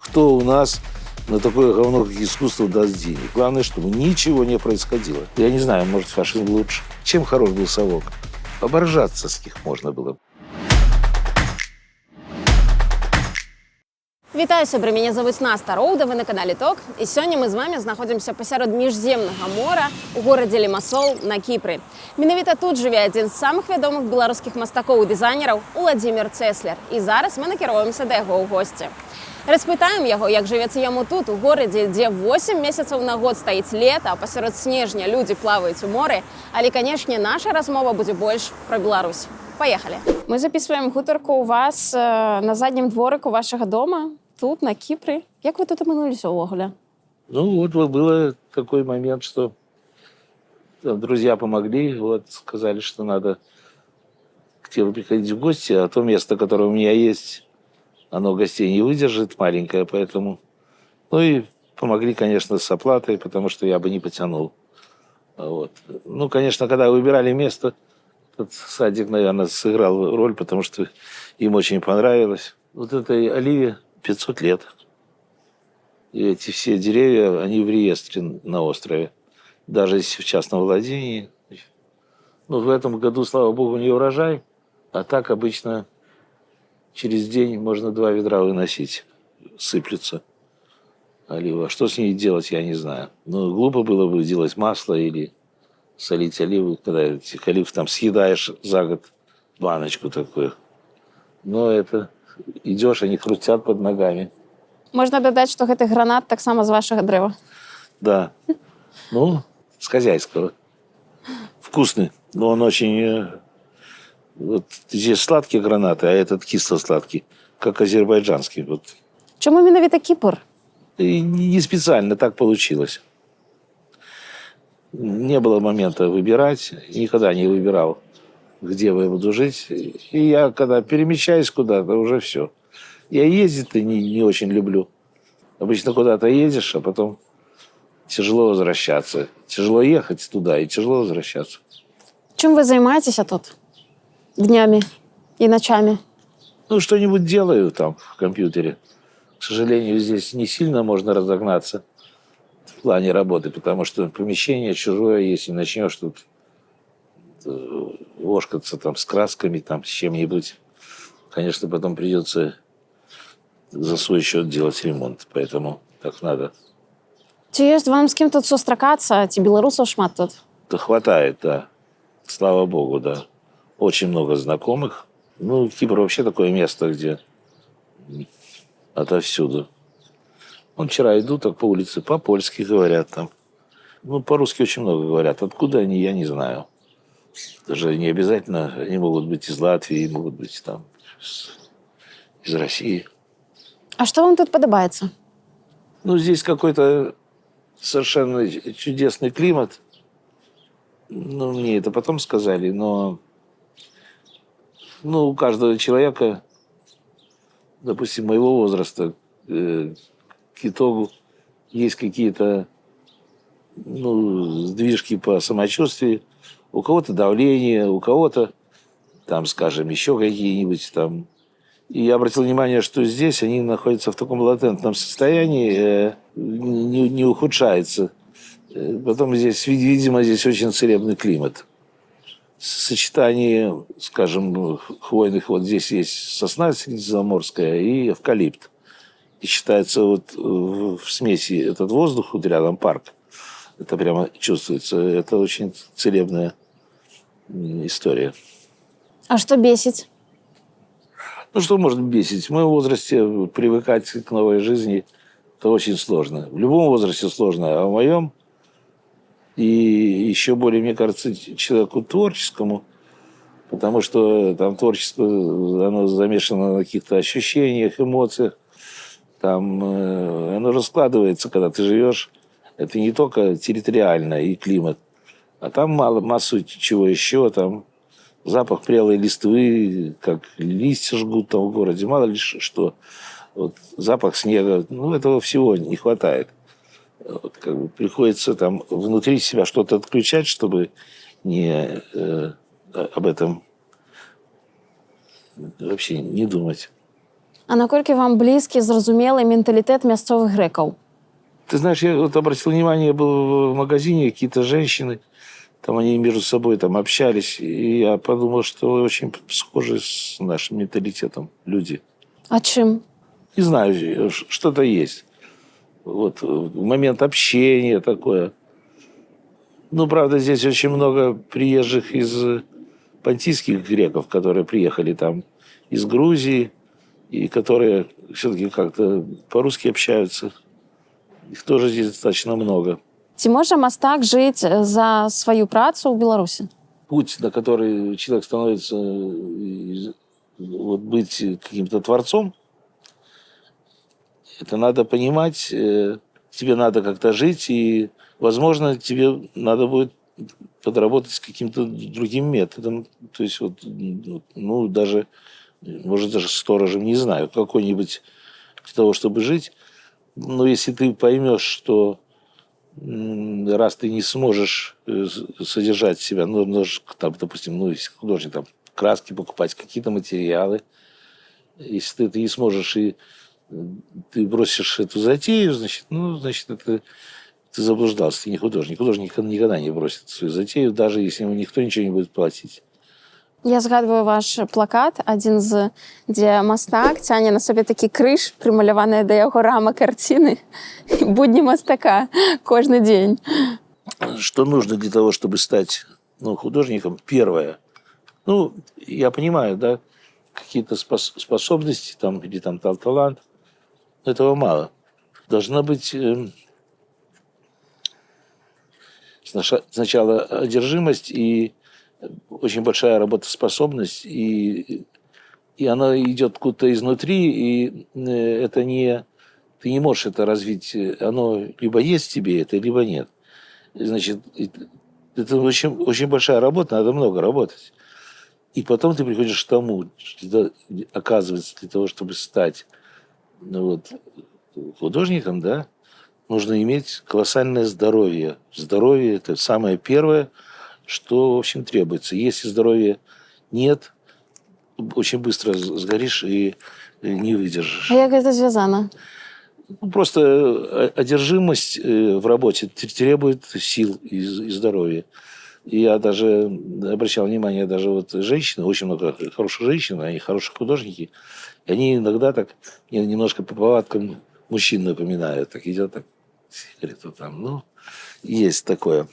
кто у нас на такое говно, как искусство, даст денег? Главное, чтобы ничего не происходило. Я не знаю, может, фашизм лучше. Чем хорош был совок? Оборжаться с них можно было. Вітаю, сябры, мяне завуць Наста Роуда, вы на канале ТОК. І сёння мы з вами знаходзімся пасярод міжземнага мора у горадзе Лімасол на Кіпры. Менавіта тут жыве адзін з самых вядомых беларускіх мастакоў і дызайнераў Уладзімір Цэслер. І зараз мы накіруемся да яго ў госці. Распытаем яго, як жывецца яму тут, у горадзе, дзе 8 месяцаў на год стаіць лета, а пасярод снежня людзі плаваюць у моры. Але, канешне, наша размова будзе больш пра Беларусь. Поехали. Мы записываем гутарку у вас на заднім дворику вашего дома, тут, на Кипре. Как вы тут опынулись увогуле? Ну, вот был такой момент, что там, друзья помогли, вот, сказали, что надо к тебе приходить в гости, а то место, которое у меня есть, оно гостей не выдержит, маленькое, поэтому... Ну и помогли, конечно, с оплатой, потому что я бы не потянул. Вот. Ну, конечно, когда выбирали место, этот садик, наверное, сыграл роль, потому что им очень понравилось. Вот этой оливе 500 лет. И эти все деревья, они в реестре на острове. Даже если в частном владении. Ну, в этом году, слава богу, не урожай. А так обычно через день можно 2 ведра выносить. Сыплются олива. Что с ней делать, я не знаю. Ну, глупо было бы делать масло или солить оливы, когда этих олив там съедаешь за год баночку такую. Но это идешь, они хрустят под ногами. Можно додать, что гэты гранат так само з вашего дрэва. Да. Ну, с хозяйского. Вкусный. Но он очень... Вот здесь сладкие гранаты, а этот кисло-сладкий, как азербайджанский. Вот. Чому менавіта Кіпр? И не специально, так получилось. Не было момента выбирать, никогда не выбирал, где я буду жить. И я, когда перемещаюсь куда-то, уже все. Я ездить-то не очень люблю. Обычно куда-то едешь, а потом тяжело возвращаться. Тяжело ехать туда и тяжело возвращаться. Чим ви займаєтеся тут? Днями и ночами? Ну, что-нибудь делаю там в компьютере. К сожалению, здесь не сильно можно разогнаться в плане работы, потому что помещение чужое, если начнешь тут вошкаться там с красками, там, с чем-нибудь, конечно, потом придется за свой счет делать ремонт, поэтому так надо. Ці ёсць вам з кім тут сустракацца, ці беларусаў шмат тут? Да хватает, да. Слава богу, да. Очень много знакомых. Ну, Кипр вообще такое место, где отовсюду. Вон вчера иду так по улице, по-польски говорят там. Ну, по-русски очень много говорят. Откуда они, я не знаю. Даже не обязательно, они могут быть из Латвии, могут быть там из России. А что вам тут подобається? Ну, здесь какой-то совершенно чудесный климат. Ну, мне это потом сказали, но ну, у каждого человека, допустим, моего возраста, к итогу есть какие-то сдвижки по самочувствию. У кого-то давление, у кого-то, там, скажем, еще какие-нибудь там. И я обратил внимание, что здесь они находятся в таком латентном состоянии, не ухудшается. Потом здесь, видимо, здесь очень целебный климат. Сочетание, скажем, хвойных, вот здесь есть сосна средиземноморская и эвкалипт. И считается вот в смеси этот воздух, вот рядом парк, это прямо чувствуется, это очень целебная история. А что бесить? Ну, что может бесить? В моем возрасте привыкать к новой жизни – это очень сложно. В любом возрасте сложно, а в моем и еще более, мне кажется, человеку творческому, потому что там творчество, оно замешано на каких-то ощущениях, эмоциях, там оно раскладывается, когда ты живешь. Это не только территориально и климат, а там массу чего еще, там запах прелой листвы, как листья жгут там в городе, мало ли что. Вот, запах снега, ну, этого всего не хватает. Вот, как бы приходится там внутри себя что-то отключать, чтобы не об этом вообще не думать. А наколькі вам блізкі, зразумелый менталітет мясцовых грэкаў? Ты знаешь, я вот обратил внимание, я был в магазине, какие-то женщины, там они между собой там общались, и я подумал, что очень схожи с нашим менталитетом люди. А чым? Не знаю, что-то есть. Вот момент общения такое. Ну, правда, здесь очень много приезжих из понтийских греков, которые приехали там из Грузии, и которые все-таки как-то по-русски общаются. Их тоже здесь достаточно много. Ці можа мастак жыць за сваю працу ў Беларусі? Путь, на который человек становится, вот быть каким-то творцом, это надо понимать, тебе надо как-то жить, и, возможно, тебе надо будет подработать с каким-то другим методом. То есть, вот, ну, даже, может, даже сторожем, не знаю, какой-нибудь для того, чтобы жить. Но если ты поймешь, что раз ты не сможешь содержать себя, ну, там, допустим, ну, если художник, там, краски покупать, какие-то материалы, если ты не сможешь и ты бросишь эту затею, значит, это ты заблуждался, ты не художник. Художник никогда не бросит свою затею, даже если ему никто ничего не будет платить. Я згадваю ваш плакат, адзін з, дзе мастак цяне на сабе такі крыж, прымаляваная да яго рама карціны. Будні мастака кожны дзень. Что нужно для того, чтобы стать, ну, художником? Первое. Ну, я понимаю, да, какие-то способности там, или там талант. Этого мало. Должна быть сначала одержимость и очень большая работоспособность, и она идет откуда-то изнутри, и это не... Ты не можешь это развить. Оно либо есть в тебе это, либо нет. Значит, это очень, очень большая работа, надо много работать. И потом ты приходишь к тому, что, оказывается, для того, чтобы стать, ну, вот, художником, да, нужно иметь колоссальное здоровье. Здоровье – это самое первое, что, в общем, требуется. Если здоровья нет, очень быстро сгоришь и не выдержишь. А як гэта звязана? Ну, просто одержимость в работе требует сил и здоровья. И я даже обращал внимание, даже вот женщины, очень много хороших женщин, они хорошие художники, и они иногда так немножко по повадкам мужчин напоминают. Так идет так, сигарету там, ну, есть такое.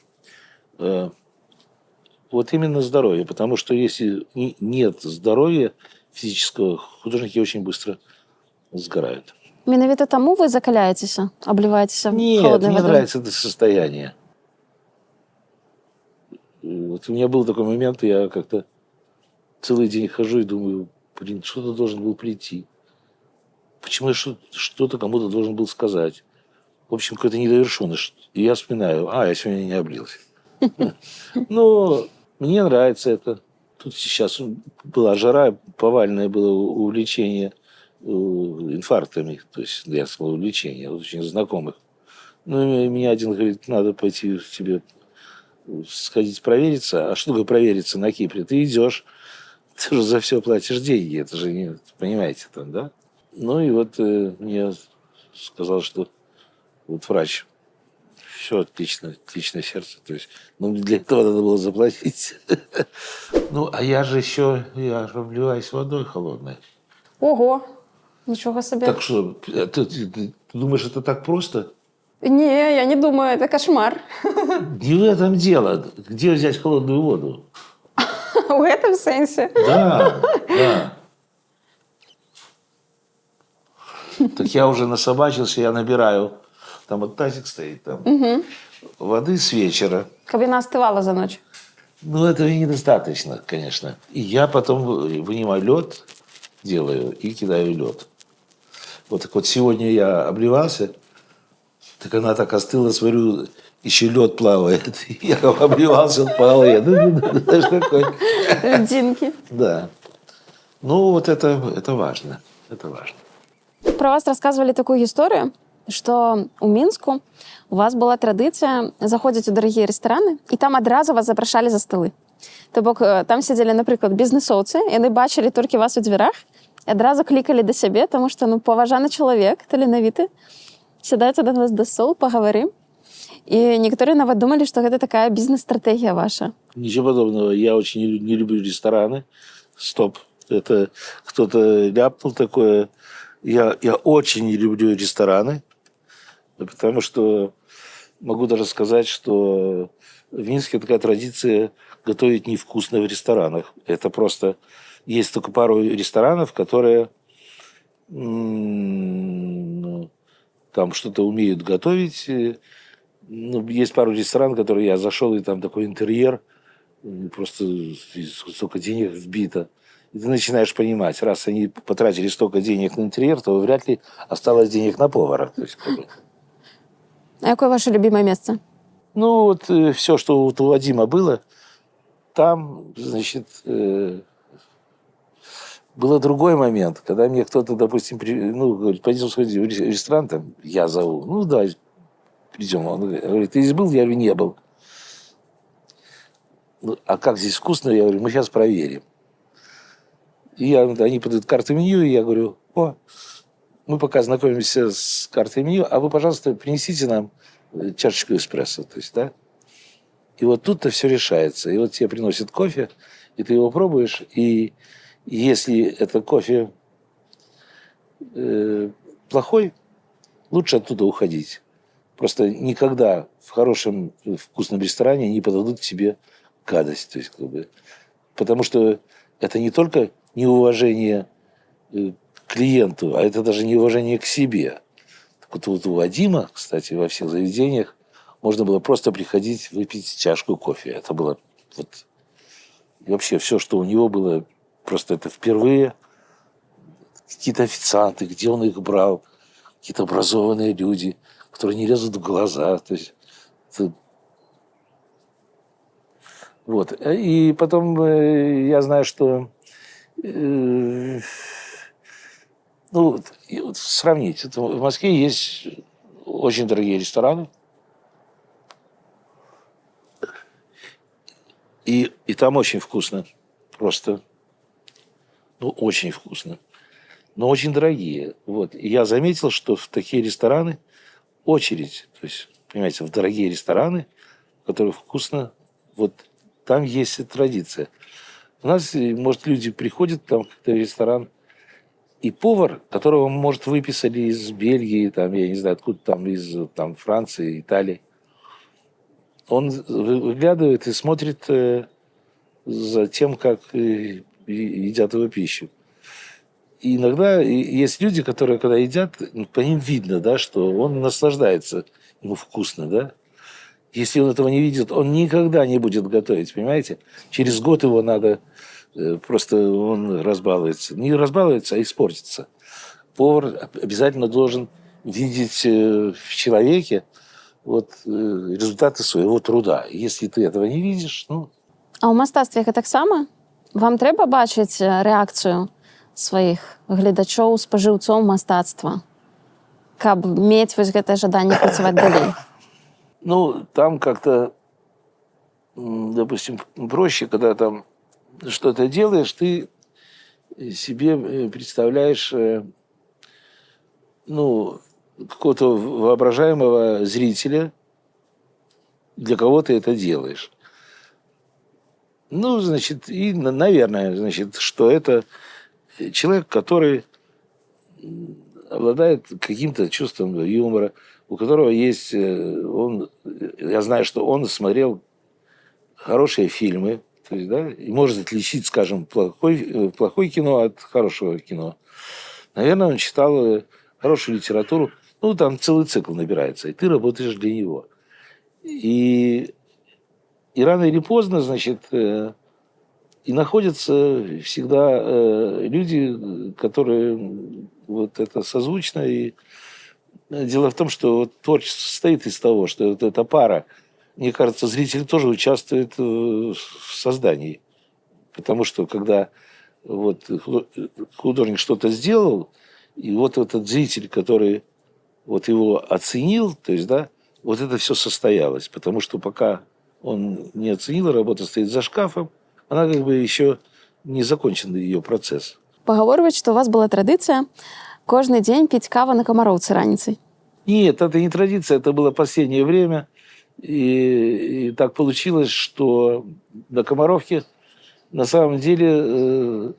Вот именно здоровье, потому что если нет здоровья физического, художники очень быстро сгорают. Менавіта таму вы закаляецеся, абліваецеся Нет, холоднай мне вадой? нравится это состояние. Вот у меня был такой момент, я как-то целый день хожу и думаю, блин, что-то должен был прийти. Почему я что-то кому-то должен был сказать? В общем, какая-то недовершенность. И я вспоминаю, я сегодня не облился. Но мне нравится это. Тут сейчас была жара, повальное было увлечение инфарктами. То есть я сказал увлечение, очень знакомых. Ну, и меня один говорит, надо пойти тебе сходить провериться. А что такое провериться на Кипре? Ты идешь, ты же за все платишь деньги. Это же, не, понимаете, там, да? Ну, и вот мне сказал, что вот врач, все отлично, отличное сердце. То есть, ну, для этого надо было заплатить. Ну, а я же еще, я обливаюсь водой холодной. Ого, нічого собі. Так что, ты думаешь, это так просто? Не, я не думаю, это кошмар. Не в этом дело. Где взять холодную воду? У этом сенсе. Да, да. Так я уже насобачился, я набираю. Там вот тазик стоит, там воды с вечера. Каб яна остывала за ночь. Ну, этого недостаточно, конечно. И я потом вынимаю лед, делаю и кидаю лед. Вот так вот сегодня я обливался, так она так остыла, смотрю, еще лед плавает. Я обливался, он плавает. Знаешь, такой. Льдинки. Да. Ну, вот это важно. Это важно. Про вас рассказывали такую историю, что у Мінску у вас была традыцыя заходзіць у дарагія рэстараны, і там адразу вас запрашалі за столы. То бок там сядзелі, напрыклад, бізнэсоўцы, яны бачылі толькі вас у дзвярах і адразу клікалі да сябе, таму што ну паважаны чалавек, таленавіты, сядайце да вас да стол, пагаварым. І некаторыя нават думалі, што гэта такая бізнес-стратэгія ваша. Ничего подобного. Я очень не люблю рестораны. Стоп. Это кто-то ляпнул такое. Я очень не люблю рестораны, потому что могу даже сказать, что в Минске такая традиция готовить невкусно в ресторанах. Это просто... Есть только пару ресторанов, которые там что-то умеют готовить. Ну, есть пару ресторанов, в которые я зашел, и там такой интерьер, просто столько денег вбито. И ты начинаешь понимать, раз они потратили столько денег на интерьер, то вряд ли осталось денег на повара. То есть, А какое ваше любимое место? ну, вот все, что вот у Вадима было, там, значит, был другой момент, когда мне кто-то, допустим, говорит, пойдем сходить в ресторан, там, я зову, ну, давай, придем. Он говорит, ты здесь был? Я говорю, не был. Ну, а как здесь вкусно? Я говорю, мы сейчас проверим. И они подают карту меню, и я говорю, мы пока знакомимся с картой меню, а вы, пожалуйста, принесите нам чашечку эспрессо. То есть, да? И вот тут-то все решается. И вот тебе приносят кофе, и ты его пробуешь, и если это кофе плохой, лучше оттуда уходить. Просто никогда в хорошем вкусном ресторане не подадут тебе гадость. То есть, потому что это не только неуважение к клиенту, а это даже неуважение к себе. Так вот у Вадима, кстати, во всех заведениях можно было просто приходить выпить чашку кофе. Это было вот... И вообще все, что у него было, просто это впервые. Какие-то официанты, где он их брал, какие-то образованные люди, которые не лезут в глаза. То есть, вот. И потом я знаю, что вот сравнить. В Москве есть очень дорогие рестораны. И там очень вкусно. Просто. Очень вкусно. Но очень дорогие. Вот. И я заметил, что в такие рестораны очередь. То есть, понимаете, в дорогие рестораны, в которых вкусно, вот там есть и традиция. У нас, может, люди приходят там в ресторан, и повар, которого, может, выписали из Бельгии, там, я не знаю, откуда там, из Франции, Италии, он выглядывает и смотрит за тем, как едят его пищу. И иногда есть люди, которые, когда едят, по ним видно, да, что он наслаждается, ему вкусно, да. Если он этого не видит, он никогда не будет готовить, понимаете? Через год его надо, просто он разбалуется. Не разбалуется, а испортится. Повар обязательно должен видеть в человеке вот результаты своего труда. Если ты этого не видишь, А ў мастацтве гэта таксама? Вам трэба бачыць рэакцыю сваіх гледачоў, спажыўцоў мастацтва, каб мець вось гэтае жаданне працаваць далей? Там как-то, допустим, проще, когда там что-то делаешь, ты себе представляешь, какого-то воображаемого зрителя, для кого ты это делаешь. И, наверное, что это человек, который обладает каким-то чувством юмора, у которого есть... я знаю, что он смотрел хорошие фильмы, то есть, да, и может отличить, скажем, плохое кино от хорошего кино. Наверное, он читал хорошую литературу. Там целый цикл набирается, и ты работаешь для него. И рано или поздно, и находятся всегда люди, которые вот это созвучно. И дело в том, что творчество состоит из того, что вот эта пара, мне кажется, зритель тоже участвует в создании. Потому что когда художник что-то сделал, и вот этот зритель, который вот его оценил, то есть, да, вот это все состоялось. Потому что пока он не оценил, работа стоит за шкафом, она как бы еще не закончен ее процесс. Пагаворваюць, што у вас была традыцыя кожны дзень піць каву на камароўцы раніцай. Нет, это не традиция, это было последнее время. И так получилось, что на Комаровке на самом деле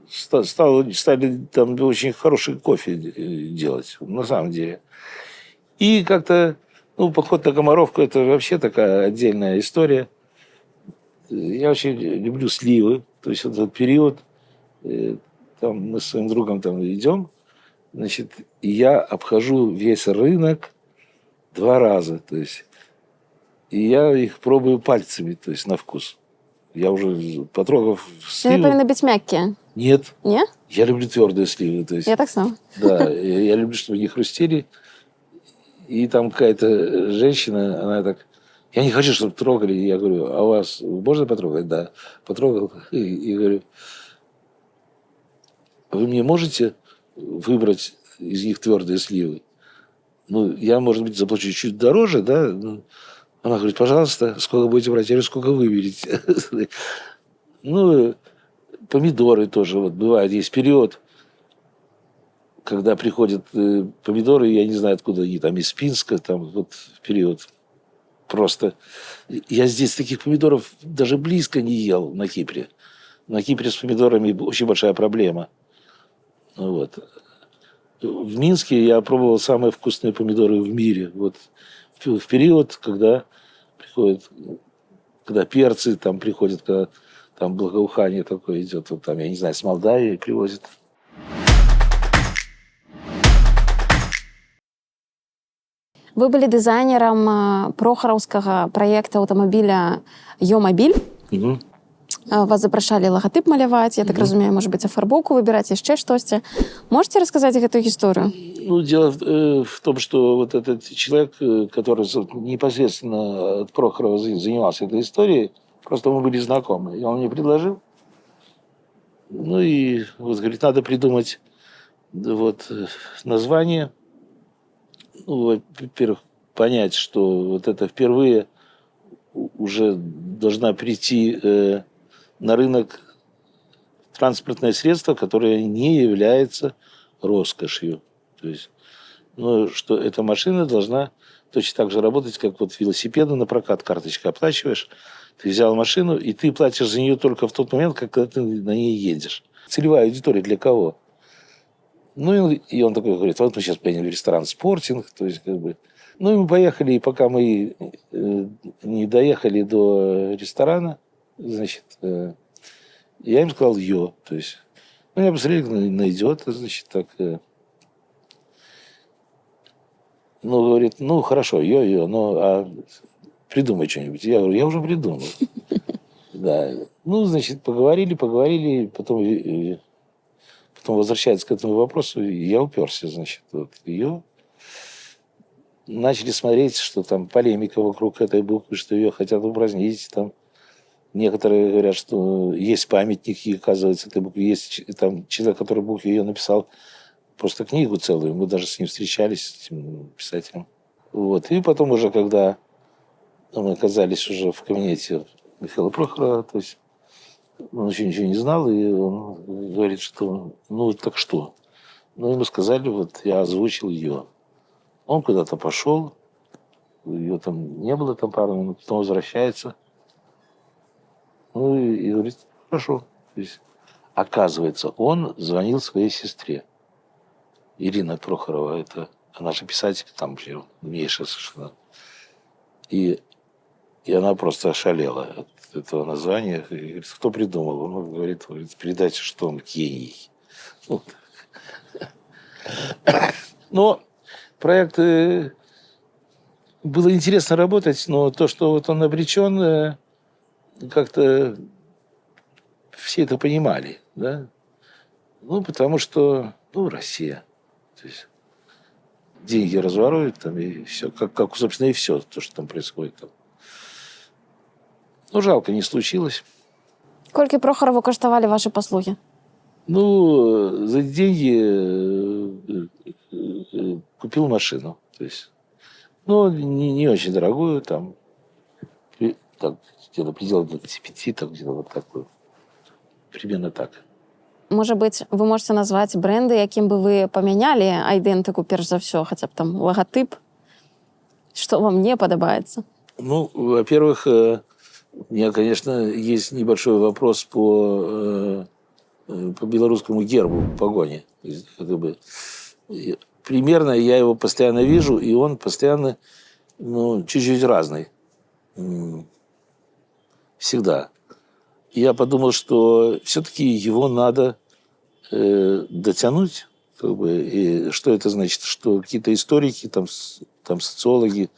стали там очень хороший кофе делать, на самом деле. И как-то, поход на Комаровку – это вообще такая отдельная история. Я очень люблю сливы, то есть этот период, там мы с своим другом там идем, значит, и я обхожу весь рынок 2 раза, то есть, и я их пробую пальцами, то есть на вкус. Я уже потрогав Яны сливу... павінны быць мяккія. Нет. Не? Я люблю твердые сливы, то есть. Я таксама. Да, я люблю, чтобы они хрустели. И там какая-то женщина, она так... Я не хочу, чтобы трогали. Я говорю, а у вас можно потрогать? Да. Потрогал. И говорю, вы мне можете выбрать из них твердые сливы? Я, может быть, заплачу чуть дороже, да? Она говорит, пожалуйста, сколько будете брать? Я говорю, сколько выберете? Помидоры тоже. Вот бывает, есть период, когда приходят помидоры, я не знаю, откуда они, там из Пинска, там вот период. Просто я здесь таких помидоров даже близко не ел на Кипре. На Кипре с помидорами очень большая проблема. Вот. В Минске я пробовал самые вкусные помидоры в мире. Вот в период, когда приходят, когда перцы там приходят, когда там благоухание такое идет, вот там, я не знаю, с Молдавии привозят. Вы былі дызайнерам прохараўскага праекта аўтамабіля «Йо-мабіль». Угу. Вас запрашалі лагатып маляваць, я так разумею, может быть, афарбоўку выбіраць, яшчэ штосьці. Можете рассказать гэтую гісторыю? Дело в том, что вот этот человек, который непосредственно от Прохорова занимался этой историей, просто мы были знакомы. И он мне предложил. И вот, говорит, надо придумать вот название. Во-первых, понять, что вот это впервые уже должна прийти на рынок транспортное средство, которое не является роскошью. То есть, что эта машина должна точно так же работать, как вот велосипеды на прокат. Карточкой оплачиваешь, ты взял машину, и ты платишь за нее только в тот момент, когда ты на ней едешь. Целевая аудитория для кого? И он такой говорит, вот мы сейчас поедем в ресторан «Спортинг». То есть, и мы поехали, и пока мы не доехали до ресторана, значит, я им сказал «Йо». То есть, я посмотрел, найдет, значит, так... говорит, хорошо, «Йо», а придумай что-нибудь. Я говорю, я уже придумал. Да. Значит, поговорили, потом возвращается к этому вопросу, я уперся, значит, вот ее. Начали смотреть, что там полемика вокруг этой буквы, что ее хотят упразднить. Там некоторые говорят, что есть памятники, оказывается, этой букве. Есть там человек, который букву ее написал, просто книгу целую. Мы даже с ним встречались, с этим писателем. Вот. И потом уже, когда мы оказались уже в кабинете Михаила Прохорова, то есть он еще ничего не знал, и он говорит, что так что? Ему сказали, вот я озвучил ее. Он куда-то пошел, ее там не было там пару минут, потом возвращается. И говорит, хорошо. То есть, оказывается, он звонил своей сестре. Ирина Прохорова, она же писатель, там умнейшая совершенно. И она просто ошалела от этого названия. И говорит, кто придумал? Он говорит, передайте, что он гений. Но проект было интересно работать, но то, что вот он обречен, как-то все это понимали, да? Потому что, Россия. То есть деньги разворуют там и все, как собственно, и все, то, что там происходит там. Жалко, не случилось. Колькі Прохорову коштовали ваши послуги? За деньги купил машину. То есть, не очень дорогую, там где-то предел 25, там где-то вот такой. Примерно так. Можа быць, вы можете назваць бренды, якім бы вы памянялі айдэнтыку перш за ўсё, хаця б там лагатып, што вам не падабаецца? Ну, во-первых, у меня, конечно, есть небольшой вопрос по белорусскому гербу, погоне. То есть, как бы, примерно я его постоянно вижу, и он постоянно, ну, чуть-чуть разный. Всегда. Я подумал, что все-таки его надо дотянуть. Как бы, и что это значит? Что какие-то историки, там социологи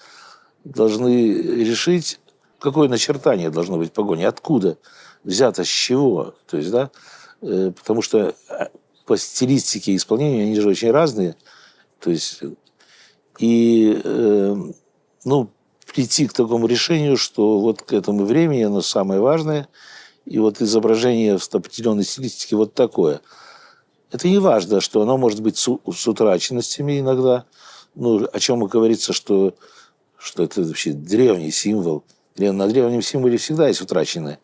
должны решить, какое начертание должно быть погони, откуда взято, с чего. То есть, да, потому что по стилистике и исполнению они же очень разные. То есть, и, ну, прийти к такому решению, что вот к этому времени оно самое важное, и вот изображение в определенной стилистике вот такое. Это не важно, что оно может быть с утраченностями иногда. Ну, о чем и говорится, что это вообще древний символ. На древнем символе всегда есть утраченное.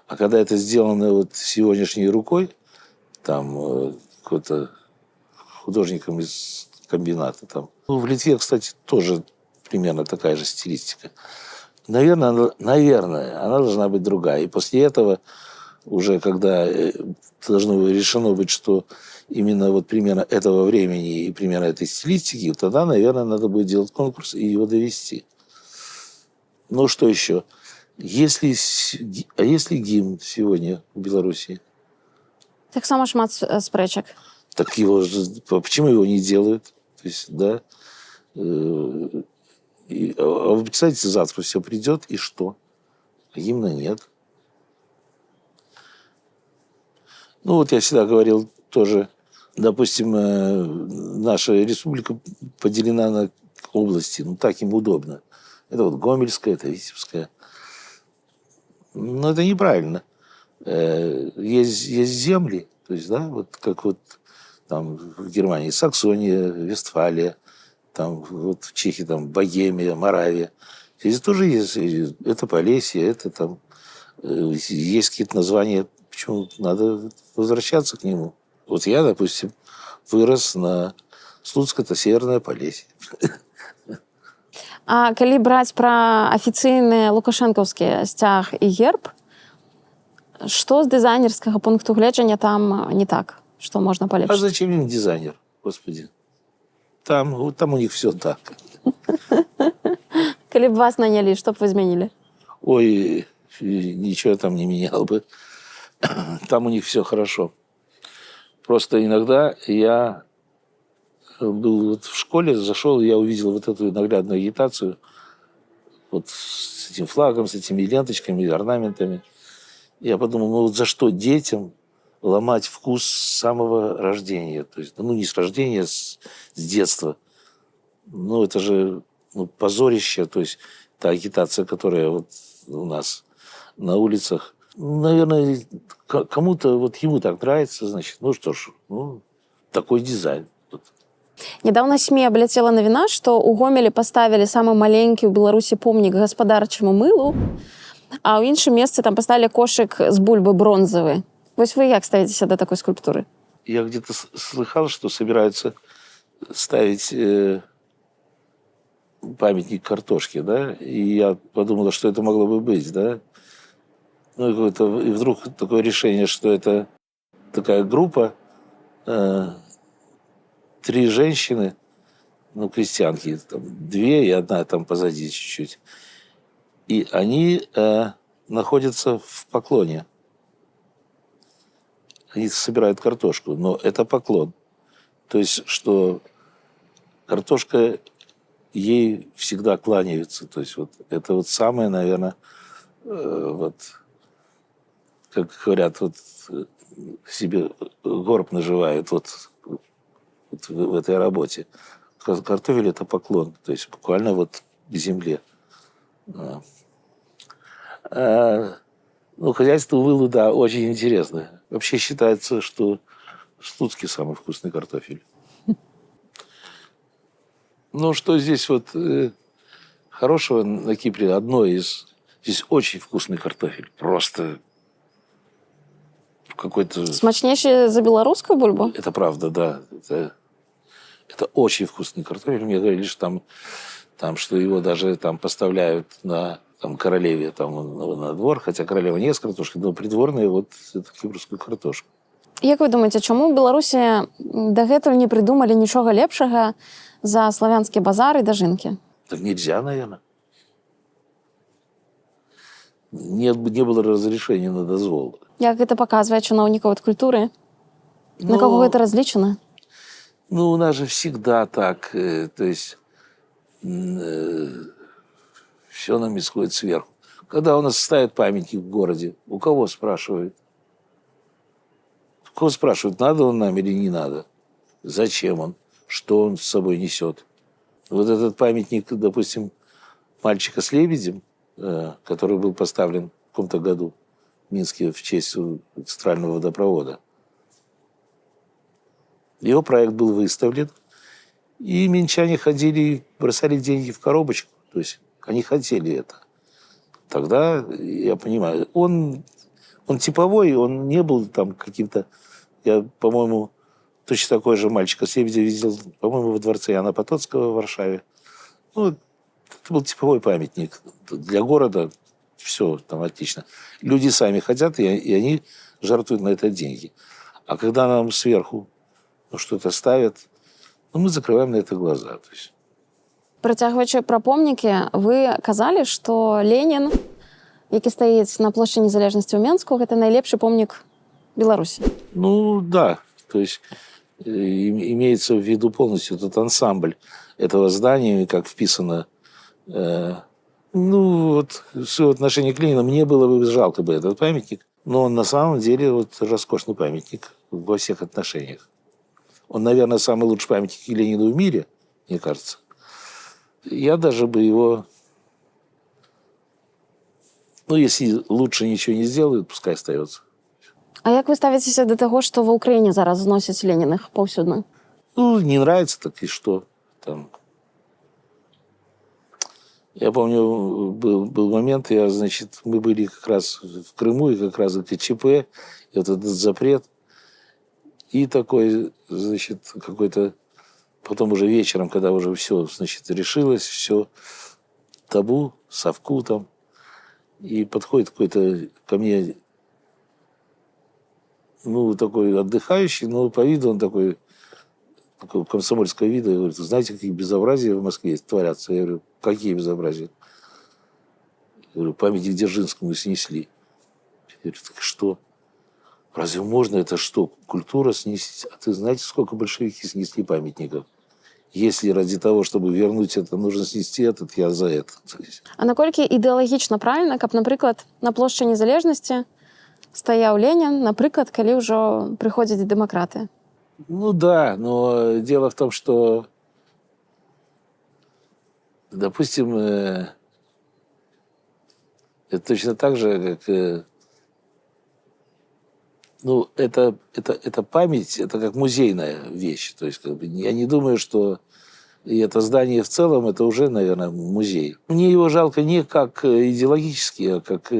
А когда это сделано вот сегодняшней рукой, там, какой-то художником из комбината, там. Ну, в Литве, кстати, тоже примерно такая же стилистика. Наверное, она должна быть другая. И после этого, уже когда должно решено быть, что именно вот примерно этого времени и примерно этой стилистики, тогда, наверное, надо будет делать конкурс и его довести. Ну, что еще? Если гимн сегодня в Беларуси? Так само шмат спрэчак. Так его, почему его не делают? То есть, да. А вы представляете, завтра все придет, и что? Гимна нет. Ну, вот я всегда говорил тоже, допустим, наша республика поделена на области, ну, так им удобно. Это вот Гомельская, это Витебская. Но это неправильно. Есть земли, то есть, да, вот как вот там в Германии Саксония, Вестфалия, там вот в Чехии там Богемия, Моравия. Здесь тоже есть, это Полесье, это там есть какие-то названия, почему надо возвращаться к нему. Вот я, допустим, вырос на Слуцк, это Северное Полесье. А калі браць пра афіцыйныя лукашэнкаўскія сцяг і герб, што з дызайнерскага пункту гледжання там не так? Что можно А полепшить? зачем им дизайнер, господи? Там у них все так. Калі б вас нанялі, што б вы змянілі? Ой, ничего там не менял бы. Там у них все хорошо. Просто иногда я был вот в школе, зашел, я увидел вот эту наглядную агитацию вот с этим флагом, с этими ленточками, орнаментами. Я подумал, ну вот за что детям ломать вкус с самого рождения? То есть, ну не с рождения, с детства. Ну это же позорище, то есть та агитация, которая вот у нас на улицах. Наверное, кому-то вот ему так нравится, значит, ну что ж, такой дизайн. Нядаўна СМІ абляцела навіна, што ў Гомелі паставілі самы маленькі ў Беларусі помнік гаспадарчаму мылу, а ў іншым месцы там паставілі кошык з бульбы бронзавы. Вось вы як ставіцеся да такой скульптуры? Я где-то слыхал, что собираются ставить памятник картошке, да, и я подумала, что это могло бы быть, да. Ну и вдруг такое решение, что это такая группа, 3 женщины, крестьянки, там, 2 и 1 там позади чуть-чуть. И они находятся в поклоне. Они собирают картошку, но это поклон. То есть, что картошка ей всегда кланяются. То есть, вот это вот самое, наверное, вот, как говорят, вот себе горб наживают вот в этой работе. Картофель – это поклон, то есть буквально вот к земле. Хозяйство Вылу, да, очень интересное. Вообще считается, что в Слуцке самый вкусный картофель. Ну, что здесь вот хорошего на Кипре? Здесь очень вкусный картофель. Просто какой-то... Смачнейший за белорусскую бульбу? Это правда, да. Это очень вкусный картофель. Мне говорили, что там что его даже там поставляют на королеве на двор, хотя королева не с картошкой, но придворные вот это кіпрскую картошку. Як вы думаете, чаму ў Беларусі дагэтуль не придумали нічога лепшага за славянскія базары да жынкі? Так нельзя, наверное. Не было разрешения на дозвол. Як гэта паказвае чыноўнікаў ад культуры? На Ну, кого гэта разлічана? Ну, у нас же всегда так. То есть все нам исходит сверху. Когда у нас ставят памятник в городе, у кого спрашивают? У кого спрашивают, надо он нам или не надо? Зачем он? Что он с собой несет? Вот этот памятник, допустим, мальчика с лебедем, который был поставлен в каком-то году в Минске в честь центрального водопровода. Его проект был выставлен, и минчане ходили, бросали деньги в коробочку. То есть они хотели это. Тогда, я понимаю, он типовой, он не был там каким-то... Я, по-моему, точно такой же мальчика с лебедя видел, по-моему, во дворце Иоанна Потоцкого в Варшаве. Ну, это был типовой памятник. Для города все там отлично. Люди сами хотят, и они жертвуют на это деньги. А когда нам сверху что-то ставят, мы закрываем на это глаза. То есть... Працягваючы пра помнікі, вы казалі, што Ленін, які стаіць на плошчы незалежнасці ў Менску, гэта найлепшы помнік Беларусі. Ну, да. То есть имеется в виду полностью этот ансамбль этого здания, как вписано. Вот все отношение к Ленину. Мне было бы жалко бы этот памятник, но он на самом деле вот роскошный памятник во всех отношениях. Он, наверное, самый лучший памятник Ленину в мире, мне кажется. Я даже бы его... если лучше ничего не сделают, пускай остается. А як вы ставіцеся да таго, што ва ўкраіне зараз зносяць Леніных паўсюдна? Не нравится, так и что там. Я помню, был момент, мы были как раз в Крыму, и как раз это ЧП, и вот этот запрет. И такой, какой-то... Потом уже вечером, когда уже все, решилось, все табу, совку там. И подходит какой-то ко мне, такой отдыхающий, но по виду он такой комсомольского вида. Я говорю, знаете, какие безобразия в Москве творятся? Я говорю, какие безобразия? Я говорю, памятник Дзержинскому снесли. Я говорю, так что? Разве можно это что? Культура снести? А ты знаете, сколько большевики снесли памятников? Если ради того, чтобы вернуть это, нужно снести этот, я за это. А наколькі ідэалагічна правільна, каб, напрыклад, на плошчы незалежнасці стаяў Ленін, напрыклад, калі ўжо прыходзяць дэмакраты? Да, но дело в том, что, допустим, это точно так же, как... это память, это как музейная вещь. То есть, я не думаю, что и это здание в целом, это уже, наверное, музей. Мне его жалко не как идеологически, а как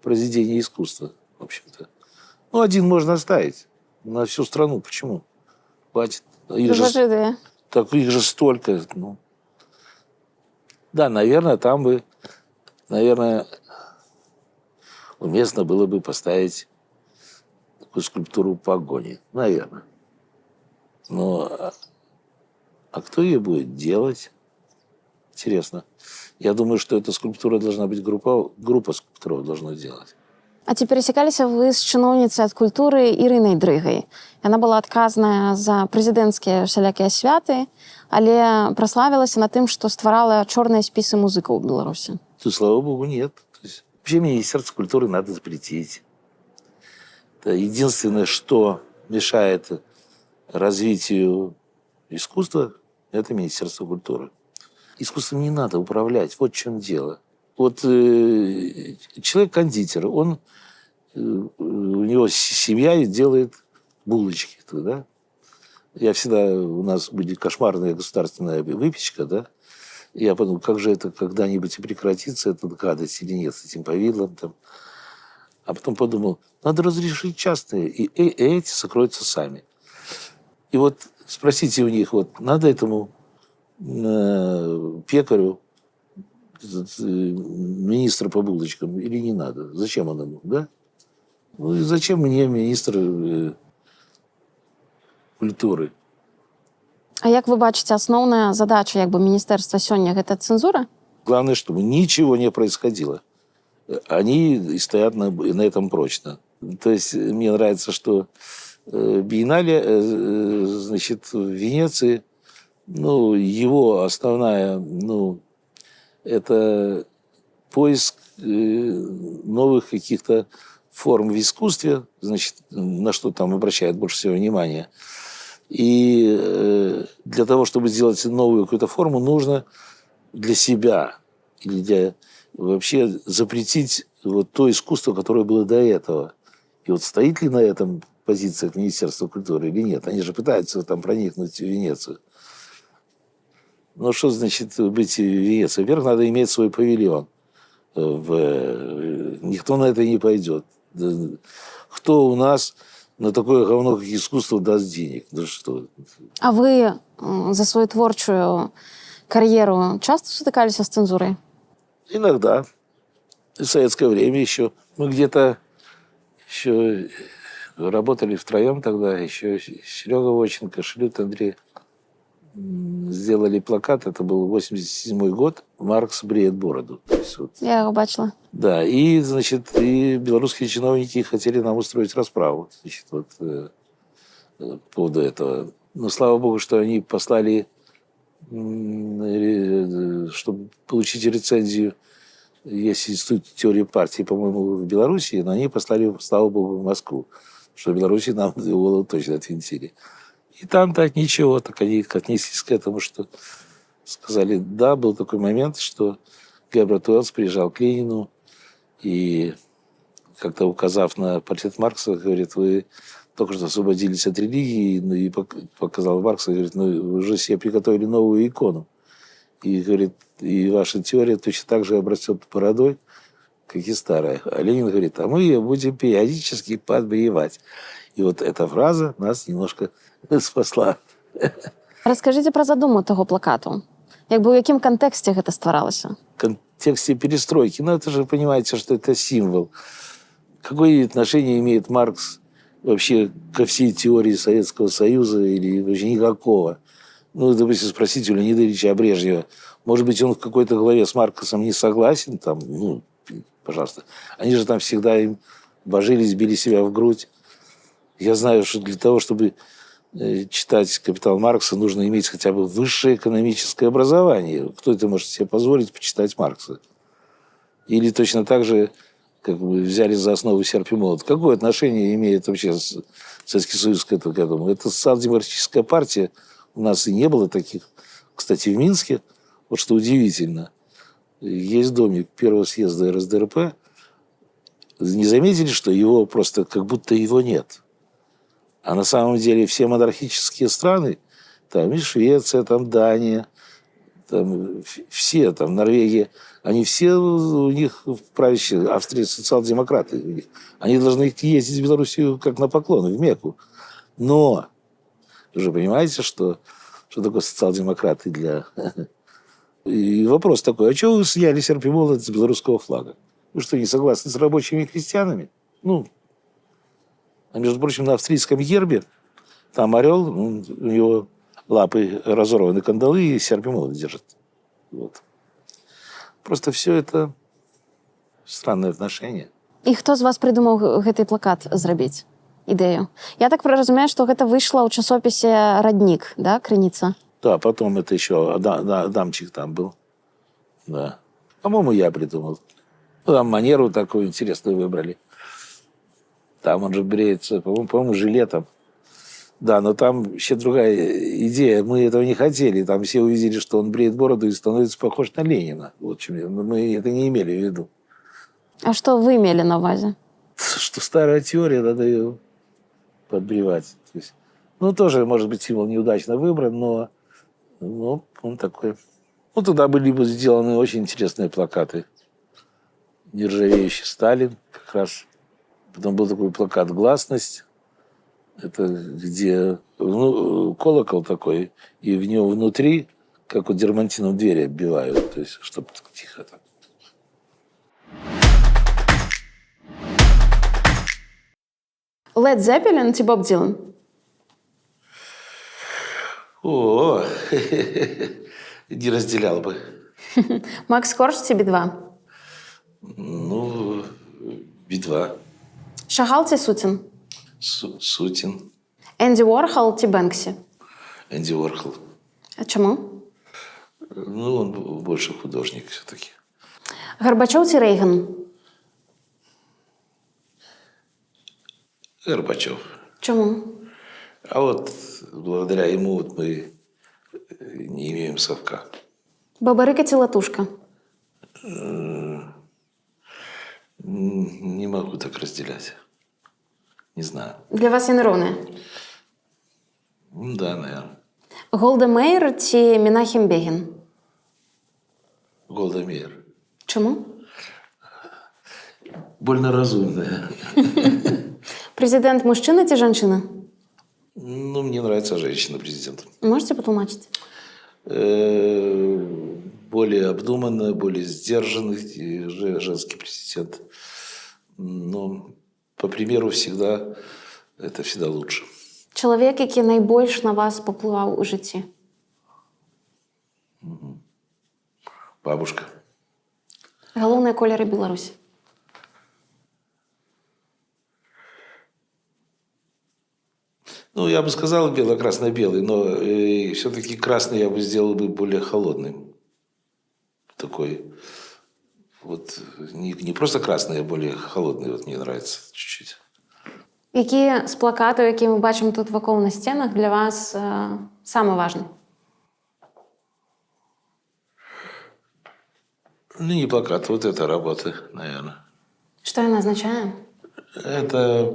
произведение искусства, в общем-то. Один можно оставить на всю страну. Почему? Хватит. Так их же столько. Да, наверное, там бы, уместно было бы поставить скульптуру погони, наверное. А кто ее будет делать? Интересно. Я думаю, что эта скульптура должна быть группа скульпторов должна делать. А ці перасякаліся вы з чыноўніцай ад культуры Ірынай Дрыгай. Яна была адказная за прэзідэнцкія всялякія святы, але праславілася на тым, што стварала чорныя спісы музыкаў у Беларусі. Слава богу, нет. Вообще Министерство культуры надо запретить. Это единственное, что мешает развитию искусства, это Министерство культуры. Искусством не надо управлять, вот в чем дело. Человек-кондитер, у него семья делает булочки. Да? У нас будет кошмарная государственная выпечка, да? И я подумал, как же это когда-нибудь и прекратится, эта гадость или нет, с этим повидлом там. А потом подумал, надо разрешить частные, и эти закроются сами. И вот спросите у них, вот надо этому пекарю министра по булочкам или не надо? Зачем он ему, да? Ну и зачем мне министр культуры? А як вы бачыце, асноўная задача як бы міністэрства сёння гэта цэнзура? Главное, чтобы ничего не происходило. Они стоят на этом прочно. То есть мне нравится, что биеннале, значит, в Венеции, ну, его основная, ну, это поиск новых каких-то форм в искусстве, значит, на что там обращают больше всего внимания. И для того, чтобы сделать новую какую-то форму, нужно для себя или для вообще запретить вот то искусство, которое было до этого. И вот стоит ли на этом позиция Министерства культуры или нет? Они же пытаются там проникнуть в Венецию. Ну, что значит быть в Венеции? Во-первых, надо иметь свой павильон. Никто на это не пойдет. Кто у нас на такое говно, как искусство, даст денег? Да что? А вы за свою творчую карьеру часто сутыкаліся с цензурой? Иногда. В советское время еще. Мы где-то еще работали втроем тогда. Еще Серега Воченко, Шелют Андрей. Сделали плакат, это был 87-й год, Маркс бреет бороду. То есть, вот, Я его бачила. да, и, значит, и белорусские чиновники хотели нам устроить расправу, значит, вот, по поводу этого. Но слава богу, что они послали, чтобы получить рецензию, есть институт теории партии, по-моему, в Беларуси, но они послали, слава богу, в Москву, что в Беларуси нам голову точно отвинтили. И там так ничего, так они отнеслись к этому, что сказали, да, был такой момент, что Герберт Уэллс приезжал к Ленину и, как-то указав на портрет Маркса, говорит, вы только что освободились от религии, ну, и показал Маркса, говорит, ну, вы уже себе приготовили новую икону. И, говорит, и ваша теория точно так же обрастет бородой, как и старая. А Ленин говорит, а мы ее будем периодически подбривать. И вот эта фраза нас немножко спасла. Расскажите про задуму того плакату. Як бы в якім контексте гэта стваралася? В контексте перестройки. Ну, это же, понимаете, что это символ. Какое отношение имеет Маркс вообще ко всей теории Советского Союза или вообще никакого? Ну, допустим, спросите у Леонида Ильича Брежнева. Может быть, он в какой-то главе с Марксом не согласен? Там, ну, пожалуйста. Они же там всегда им божились, били себя в грудь. Я знаю, что для того, чтобы читать «Капитал Маркса», нужно иметь хотя бы высшее экономическое образование. Кто это может себе позволить почитать Маркса? Или точно так же, как бы взяли за основу серп и молот. Какое отношение имеет вообще Советский Союз к этому? Это социал-демократическая партия. У нас и не было таких. Кстати, в Минске, вот что удивительно, есть домик первого съезда РСДРП. Не заметили, что его просто как будто его нет? А на самом деле все монархические страны, там и Швеция, там Дания, там все, там Норвегия, они все, у них в правящей Австрии социал-демократы. Они должны ездить в Белоруссию как на поклон, в Мекку. Но вы же понимаете, что такое социал-демократы для... И вопрос такой, а чего вы сняли серп и молот с белорусского флага? Вы что, не согласны с рабочими и крестьянами? Ну, а между прочим, на австрийском гербе там орел, у него лапы разорваны, кандалы и серп и молот держит. Вот. Просто все это странное отношение. І хто з вас придумав гэты плакат зрабіць? Ідэю. Я так разумею, что гэта выйшла ў часопісе «Родник», да, крыніца? Да, потом это еще Адамчик там был. Да. По-моему, я придумал. Ну, там манеру такую интересную выбрали. Там он же бреется, по-моему, жилетом. Да, но там вообще другая идея. Мы этого не хотели. Там все увидели, что он бреет бороду и становится похож на Ленина. Вот чем мы это не имели в виду. А что вы имели на увазе? Что старая теория, надо ее подбривать. То есть, ну, тоже, может быть, символ неудачно выбран, но он такой. Ну, туда были бы сделаны очень интересные плакаты. Нержавеющий Сталин, как раз Потом был такой плакат «Гласность». Это где колокол такой, и в него внутри, как у дермантином, двери оббивают. То есть, чтобы тихо так. Led Zeppelin чи Боб Дилан? О, не разделял бы. Макс Корж чи Би-2? Ну, Би-2. Шагал чи Сутін? Сутин. Енді Уорхол чи Бенксі? Энди Уорхол. А чому? Ну, он больше художник все-таки. Горбачов чи Рейган? Горбачев. Чому? А вот благодаря ему вот мы не имеем совка. Бабарика чи Латушка? Не могу так разделять. Не знаю. Для вас є неровне. Да, наверное. Голда Меїр чи Менахем Бегін? Голда Меир. Чому? Больно разумная. Президент мужчина чи жінка? Ну, мне нравится женщина-президент. Можете потлумачити? Более обдуманная, более сдержанный женский президент. Но, по примеру, это всегда лучше. Чоловік, який найбільш на вас попливав у житті? Бабушка. Головні кольори Білорусі? Ну, я бы сказал бело-красно-белый, но все-таки красный я бы сделал бы более холодным. Такой вот не просто красный, а более холодный. Вот мне нравится чуть-чуть. Які з плакатів, які ми бачимо тут вокруг на стінах, для вас саме важне? Ну, не плакат, вот эта работа, наверное. Що вона означає? Это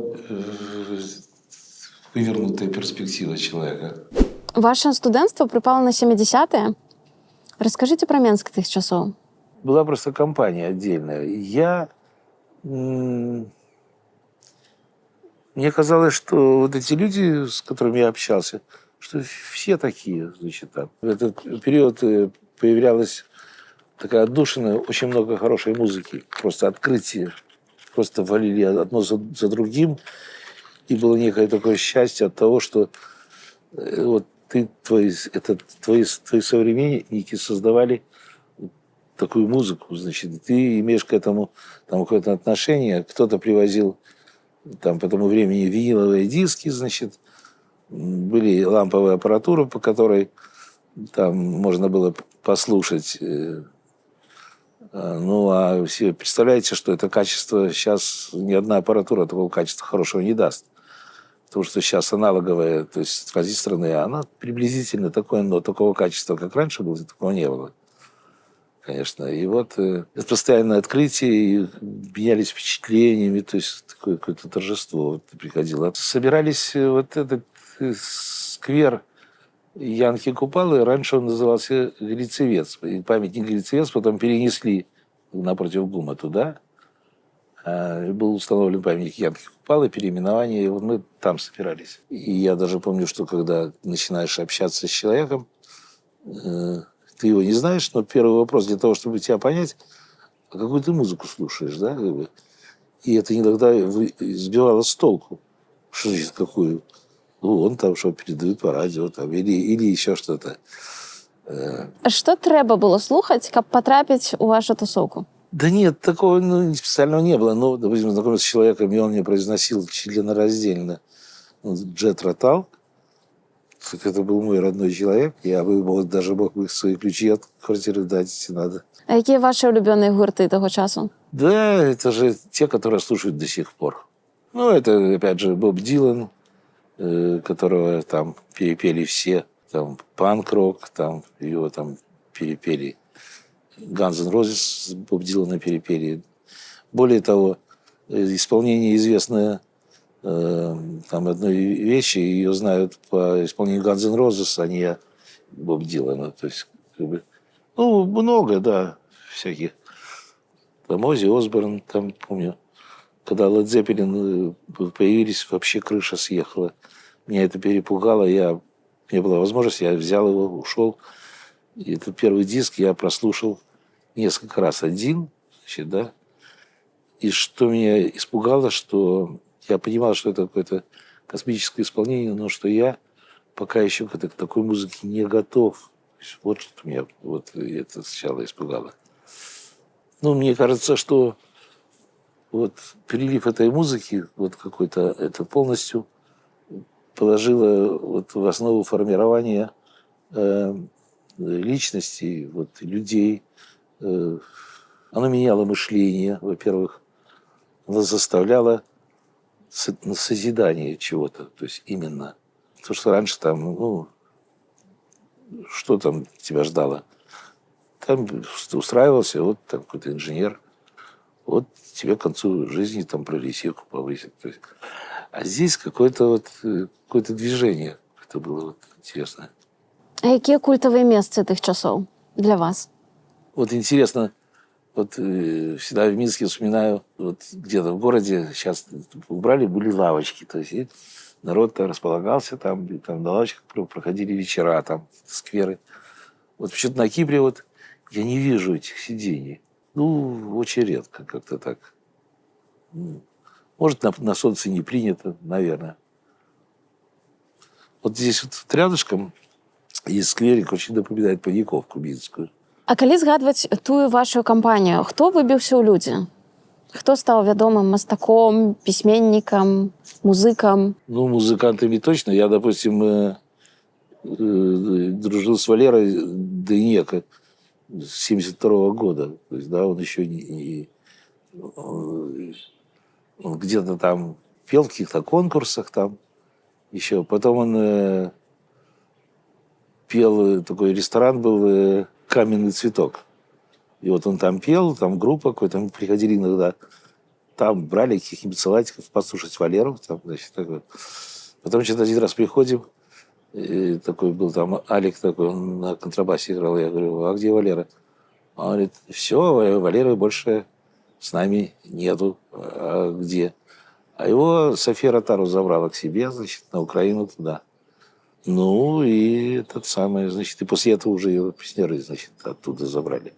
вывернутая перспектива человека. Ваше студентство припало на 70-е. Розкажіть про Менськ тих часов. Была просто компания отдельная. Мне казалось, что вот эти люди, с которыми я общался, что все такие, значит, там. В этот период появлялась такая отдушина, очень много хорошей музыки, просто открытие. Просто валили одно за другим. И было некое такое счастье от того, что вот твои современники создавали такую музыку, значит, и ты имеешь к этому там какое-то отношение. Кто-то привозил там по тому времени виниловые диски, значит, были ламповая аппаратура, по которой там можно было послушать. Ну, а все представляете, что это качество сейчас ни одна аппаратура такого качества хорошего не даст. Потому что сейчас аналоговая, то есть транзисторная, она приблизительно такое, но такого качества, как раньше было, такого не было. Конечно. И вот это постоянное открытие, и менялись впечатлениями, то есть такое какое-то торжество вот приходило. Собирались вот этот сквер Янки Купалы, раньше он назывался Глицевец. И памятник Глицевец потом перенесли напротив ГУМа туда. И был установлен памятник Янки Купалы, переименование, и вот мы там собирались. И я даже помню, что когда начинаешь общаться с человеком, ты его не знаешь, но первый вопрос для того, чтобы тебя понять, а какую ты музыку слушаешь, да? И это иногда сбивало с толку. Что значит, какую? Ну, он там что передают по радио, там, или еще что-то. Що треба було слухати, щоб потрапити у вашу тусовку? Да нет, такого специального не было. Ну, допустим, знакомился с человеком, и он мне произносил членораздельно Джет Ротал. Это был мой родной человек. Я бы даже мог бы свои ключи от квартиры дать, если надо. А які ваші улюблені гурти того часу? Да, это же те, которые слушают до сих пор. Ну, это, опять же, Боб Дилан, которого там перепели все. Там панк-рок, там его там перепели. Guns N' Roses Боб Дилана перепели. Более того, исполнение известное там одной вещи, ее знают по исполнению Guns N' Roses, а не Боб Дилана. То есть, как бы, ну, много, да, всяких. Там Оззи Осборн, там, помню, Когда Led Zeppelin появились, вообще крыша съехала. Меня это перепугало. Мне была возможность, я взял его, ушел. И этот первый диск я прослушал несколько раз один, значит, да. И что меня испугало, что я понимал, что это какое-то космическое исполнение, но что я пока еще к такой музыке не готов. Вот что меня вот это сначала испугало. Ну, мне кажется, что вот прилив этой музыки, вот какой-то, это полностью положило вот в основу формирования личностей, вот, людей. Оно меняло мышление, во-первых. Оно заставляло на созидание чего-то. То есть именно то, что раньше там, ну, что там тебя ждало? Там ты устраивался, вот там какой-то инженер, вот тебе к концу жизни там прогрессивку повысит. То есть, а здесь какое-то движение. Это было вот интересно. А якія культавыя месцы тых часоў для вас? Вот интересно, вот всегда в Минске вспоминаю, вот где-то в городе сейчас убрали, были лавочки. То есть и народ располагался там на лавочках проходили вечера, там, скверы. Вот почему-то на Кипре вот я не вижу этих сидений. Ну, очень редко как-то так. Может, на солнце не принято, наверное. Вот здесь вот рядышком есть скверик, очень напоминает Паниковку минскую. А калі згадваць тую вашу кампанію, хто выбіўся ў людзі? Хто стаў вядомым мастаком, пісьменнікам, музыкам? Ну, музыкантами точно. Я, допустим, дружил с Валерой Дейнеко с 1972 года. То есть, да, он еще он где-то там пел в каких-то конкурсах там еще. Потом он пел, такой ресторан был «Каменный цветок». И вот он там пел, там группа какой-то, мы приходили иногда, там брали каких-нибудь салатиков послушать Валеру. Там, значит, такой. Потом что-то один раз приходим, и такой был там Алик такой, он на контрабасе играл. Я говорю, а где Валера? Он говорит, все, Валеры больше с нами нету. А где? А его София Ротару забрала к себе, значит, на Украину туда. Ну, и этот самый, значит, и после этого уже его песняры, значит, оттуда забрали.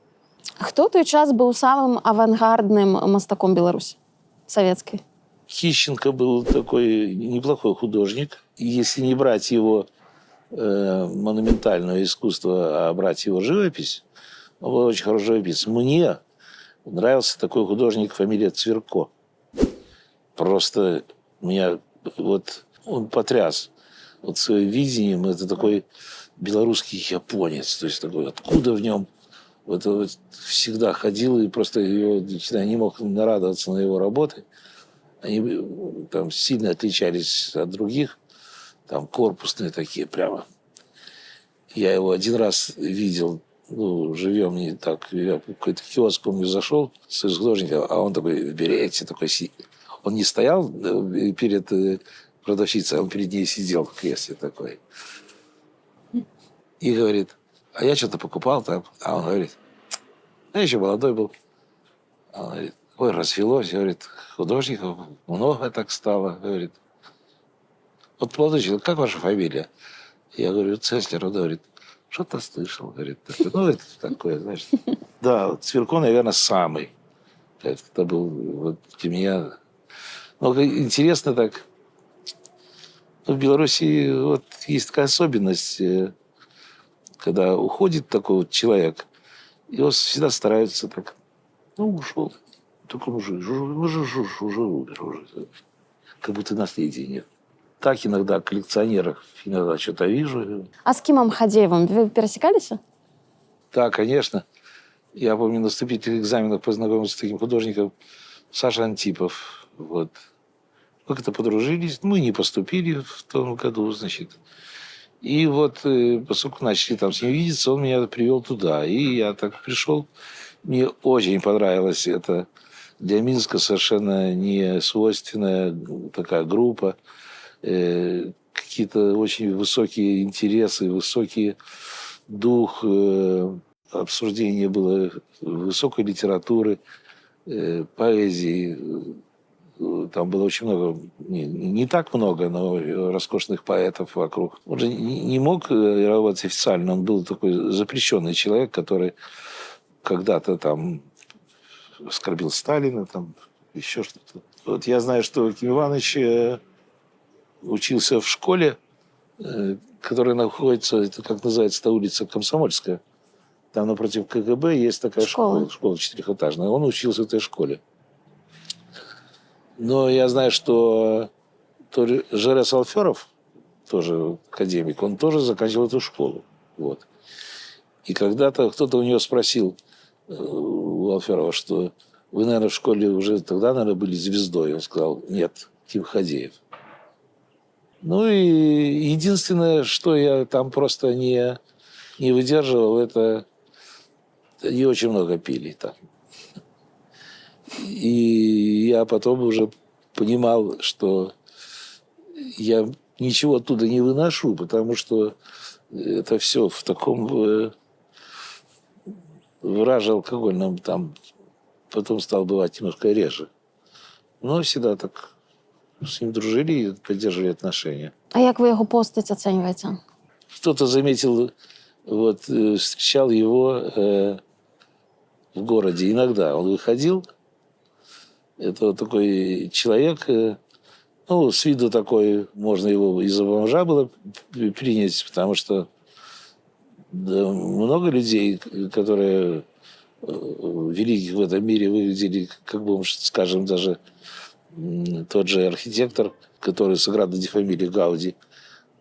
Хто той час быў самым авангардным мастаком Беларусі савецкай? Хищенко был такой неплохой художник. И если не брать его монументальное искусство, а брать его живопись, он был очень хороший живописец. Мне нравился такой художник, фамилия Цверко. Просто меня вот он потряс вот своим видением. Это такой белорусский японец. То есть такой, откуда в нем вот всегда ходил и просто я не мог нарадоваться на его работы. Они там сильно отличались от других. Там корпусные такие прямо. Я его один раз видел, ну, живем не так. Я в какой-то киоск, помню, зашел с художником, а он такой в берете, такой. Он не стоял перед продавщицей, он перед ней сидел в кресле такой. И говорит, а я что-то покупал там. А он говорит, я еще молодой был. А он говорит, ой, развелось, говорит, художников много так стало, говорит. Вот, молодой человек, как ваша фамилия? Я говорю, Цеслер. Он говорит, что-то слышал, говорит. Ну, это такое, знаешь. Да, вот Цверко, наверное, самый. Это был вот для меня. Но интересно так. В Беларуси вот есть такая особенность, когда уходит такой вот человек, его всегда стараются так, ну, ушел. Только уже умер, уже. Как будто наследия нет. Так иногда коллекционеров иногда что-то вижу. А с Кимом Хадеевым вы пересекались? Да, конечно. Я помню, на вступительных экзаменах познакомился с таким художником Саша Антипов. Вот. Как-то подружились. Мы не поступили в том году, значит. И вот, поскольку начали там с ним видеться, он меня привел туда. И я так пришел. Мне очень понравилось это. Для Минска совершенно не свойственная такая группа. Какие-то очень высокие интересы, высокий дух обсуждения было высокой литературы, поэзии, там было очень много, не так много, но роскошных поэтов вокруг. Он же не мог работать официально, он был такой запрещенный человек, который когда-то там оскорбил Сталина, там еще что-то. Вот я знаю, что Ким Иванович учился в школе, которая находится, это как называется, эта улица Комсомольская. Там напротив КГБ есть такая школа 4-этажная. Он учился в этой школе. Но я знаю, что Жерес Алферов, тоже академик, он тоже заканчивал эту школу. Вот. И когда-то кто-то у него спросил, у Алферова, что вы, наверное, в школе уже тогда, наверное, были звездой. Он сказал, нет, Ким Хадеев. Ну и единственное, что я там просто не выдерживал, это они очень много пили там. И я потом уже понимал, что я ничего оттуда не выношу, потому что это все в таком враже алкогольном, там потом стал бывать немножко реже. Но всегда так с ним дружили и поддерживали отношения. А як ви його постать оцінюєте? Кто-то заметил, вот, встречал его в городе. Иногда он выходил. Это вот такой человек, ну, с виду такой, можно его из-за бомжа было принять, потому что да, много людей, которые великих в этом мире выглядели как бомж, скажем, даже тот же архитектор, который сыграл до фамилии Гауди,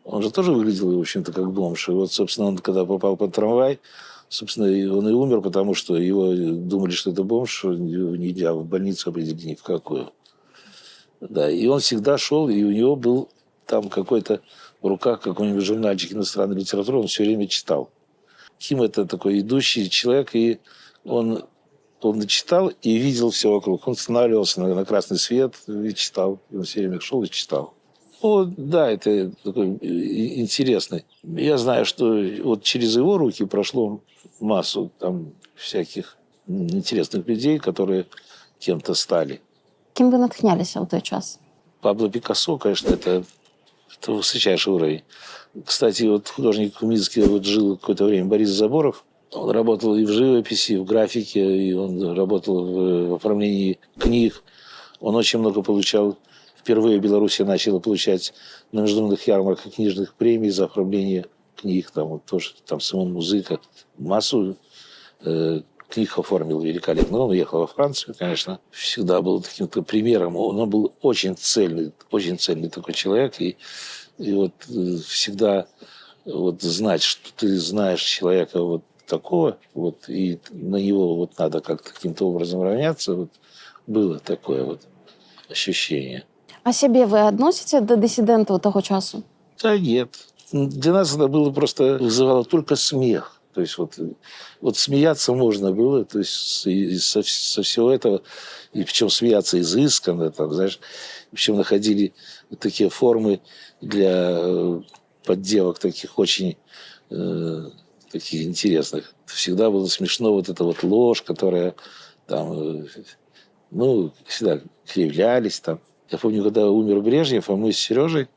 он же тоже выглядел, в общем-то, как бомж. И вот, собственно, он, когда попал под трамвай, собственно, он и умер, потому что его думали, что это бомж, что нельзя в больницу определить ни в какую. Да, и он всегда шел, и у него был там какой-то в руках какой-нибудь журнальчик иностранной литературы, он все время читал. Ким – это такой идущий человек, и он читал и видел все вокруг. Он останавливался на красный свет и читал. И он все время шел и читал. О, да, это такой интересный. Я знаю, что вот через его руки прошло массу там всяких интересных людей, которые кем-то стали. Ким ви натхнялися у той час? Пабло Пикассо, конечно, это высочайший уровень. Кстати, вот художник в Минске вот жил какое-то время Борис Заборов. Он работал и в живописи, и в графике, и он работал в оформлении книг. Он очень много получал. Впервые Беларусь начала получать на международных ярмарках книжных премий за оформление книг. Там вот тоже там Симон Музыка массу книг оформил великолепно. Он уехал во Францию, конечно. Всегда был таким-то примером. Он был очень цельный такой человек. И вот всегда вот знать, что ты знаешь человека вот такого, вот, и на него вот надо как-то каким-то образом равняться, вот, было такое вот ощущение. А себе ви відносите до дисидентів того часу? Да нет. Для нас это было просто, вызывало только смех. То есть вот смеяться можно было, то есть со всего этого, и причем смеяться изысканно, там, знаешь, причем находили такие формы для подделок таких очень таких интересных. Всегда было смешно вот эта вот ложь, которая там, ну, всегда кривлялись там. Я помню, когда умер Брежнев, а мы с Сережей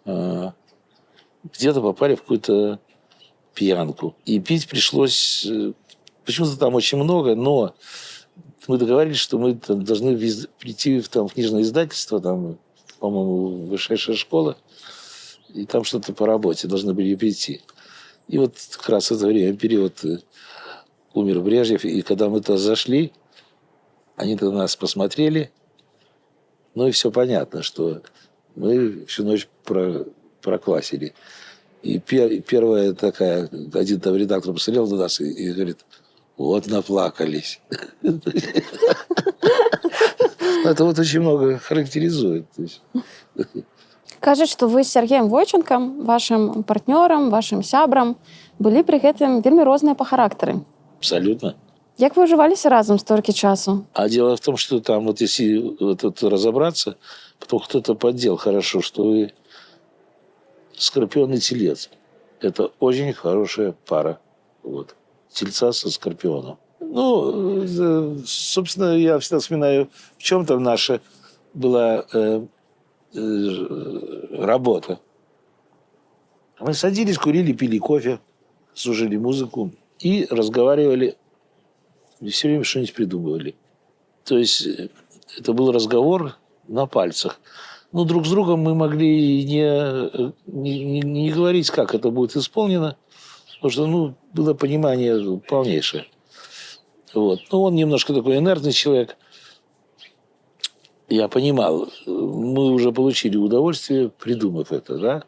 где-то попали в какую-то пьянку. И пить пришлось... Почему-то там очень много, но мы договорились, что мы там должны прийти в книжное издательство, там, по-моему, высшая школа, и там что-то по работе должны были прийти. И вот как раз в это время, период, умер Брежнев, и когда мы туда зашли, они тогда нас посмотрели, ну и все понятно, что мы всю ночь проквасили. И первая такая, один там редактор посмотрел на нас и говорит, вот наплакались. Это вот очень много характеризует. Кажуть, што вы з Сергеем Войченкам, вашим партнёрам, вашим сябрам, былі пры гэтым вельмі розныя па характары. Абсолютно. Як вы ўжываліся разам столькі часу? А дело в том, что там вот если вот разобраться, потом кто-то поддел хорошо, что вы Скорпион и Телец. Это очень хорошая пара. Вот. Тельца со Скорпионом. Ну, собственно, я всегда вспоминаю, в чем там наше была работа. Мы садились, курили, пили кофе, слушали музыку и разговаривали, и все время что-нибудь придумывали. То есть это был разговор на пальцах. Ну, друг с другом мы могли не говорить, как это будет исполнено, потому что, было понимание полнейшее. Вот. Ну, он немножко такой инертный человек. Я понимал, мы уже получили удовольствие, придумав это, да?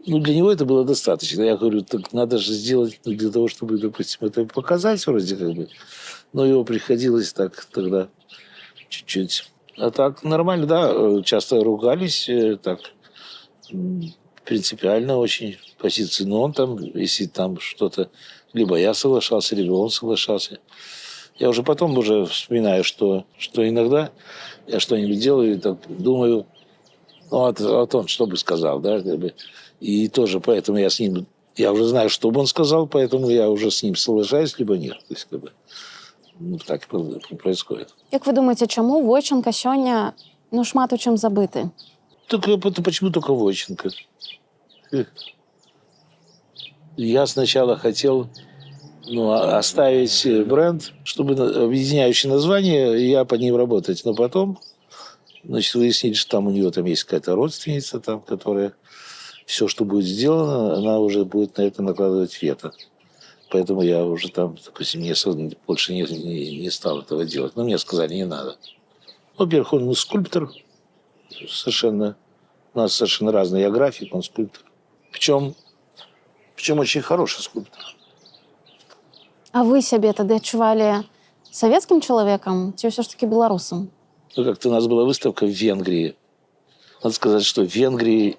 Для него это было достаточно. Я говорю, так надо же сделать для того, чтобы, допустим, это показать вроде как бы. Но его приходилось так тогда чуть-чуть. А так нормально, да, часто ругались, так принципиально очень позиции. Но он там, если там что-то, либо я соглашался, либо он соглашался. Я уже потом уже вспоминаю, что иногда я что-нибудь делаю и так думаю, вот он что бы сказал, да, как бы. И тоже поэтому я с ним, я уже знаю, что бы он сказал, поэтому я уже с ним соглашаюсь, либо нет. То есть, как бы, так происходит. Як ви думаєте, чому Войченко сьогодні шмат у чим забитий? Так это почему только Войченко? Я сначала хотел оставить бренд, чтобы объединяющее название, и я под ним работать. Но потом, выяснили, что там у нее там есть какая-то родственница, там, которая все, что будет сделано, она уже будет на это накладывать вето. Поэтому я уже там, допустим, больше не стал этого делать. Но мне сказали, не надо. Во-первых, он скульптор совершенно. У нас совершенно разный. Я график, он скульптор. Причем очень хороший скульптор. А ви себе тоді відчували совєтським чоловіком чи все ж таки білорусом? Как-то у нас была выставка в Венгрии. Надо сказать, что венгры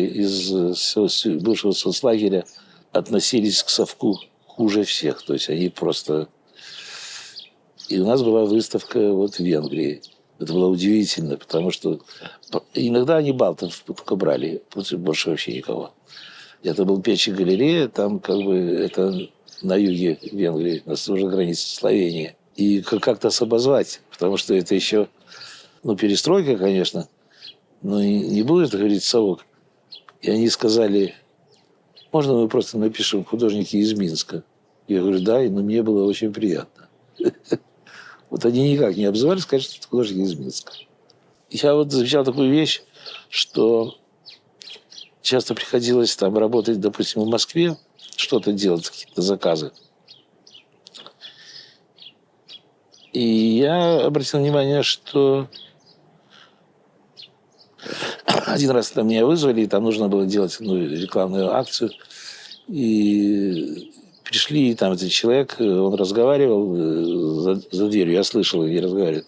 из бывшего соцлагеря относились к совку хуже всех. То есть они просто... И у нас была выставка в Венгрии. Это было удивительно, потому что иногда они балтов только брали, больше вообще никого. Это был Печи галерея, там как бы это на юге Венгрии, на уже границе Словении. И как-то обозвать, потому что это еще, перестройка, конечно, но не будет говорить совок. И они сказали, можно мы просто напишем художники из Минска? Я говорю, да, но мне было очень приятно. Вот они никак не обзывали, сказать, что это художники из Минска. Я замечал такую вещь, что часто приходилось там работать, допустим, в Москве, что-то делать, какие-то заказы. И я обратил внимание, что один раз там меня вызвали, и там нужно было делать рекламную акцию. И пришли, и там этот человек, он разговаривал за дверью, я слышал, и разговаривает.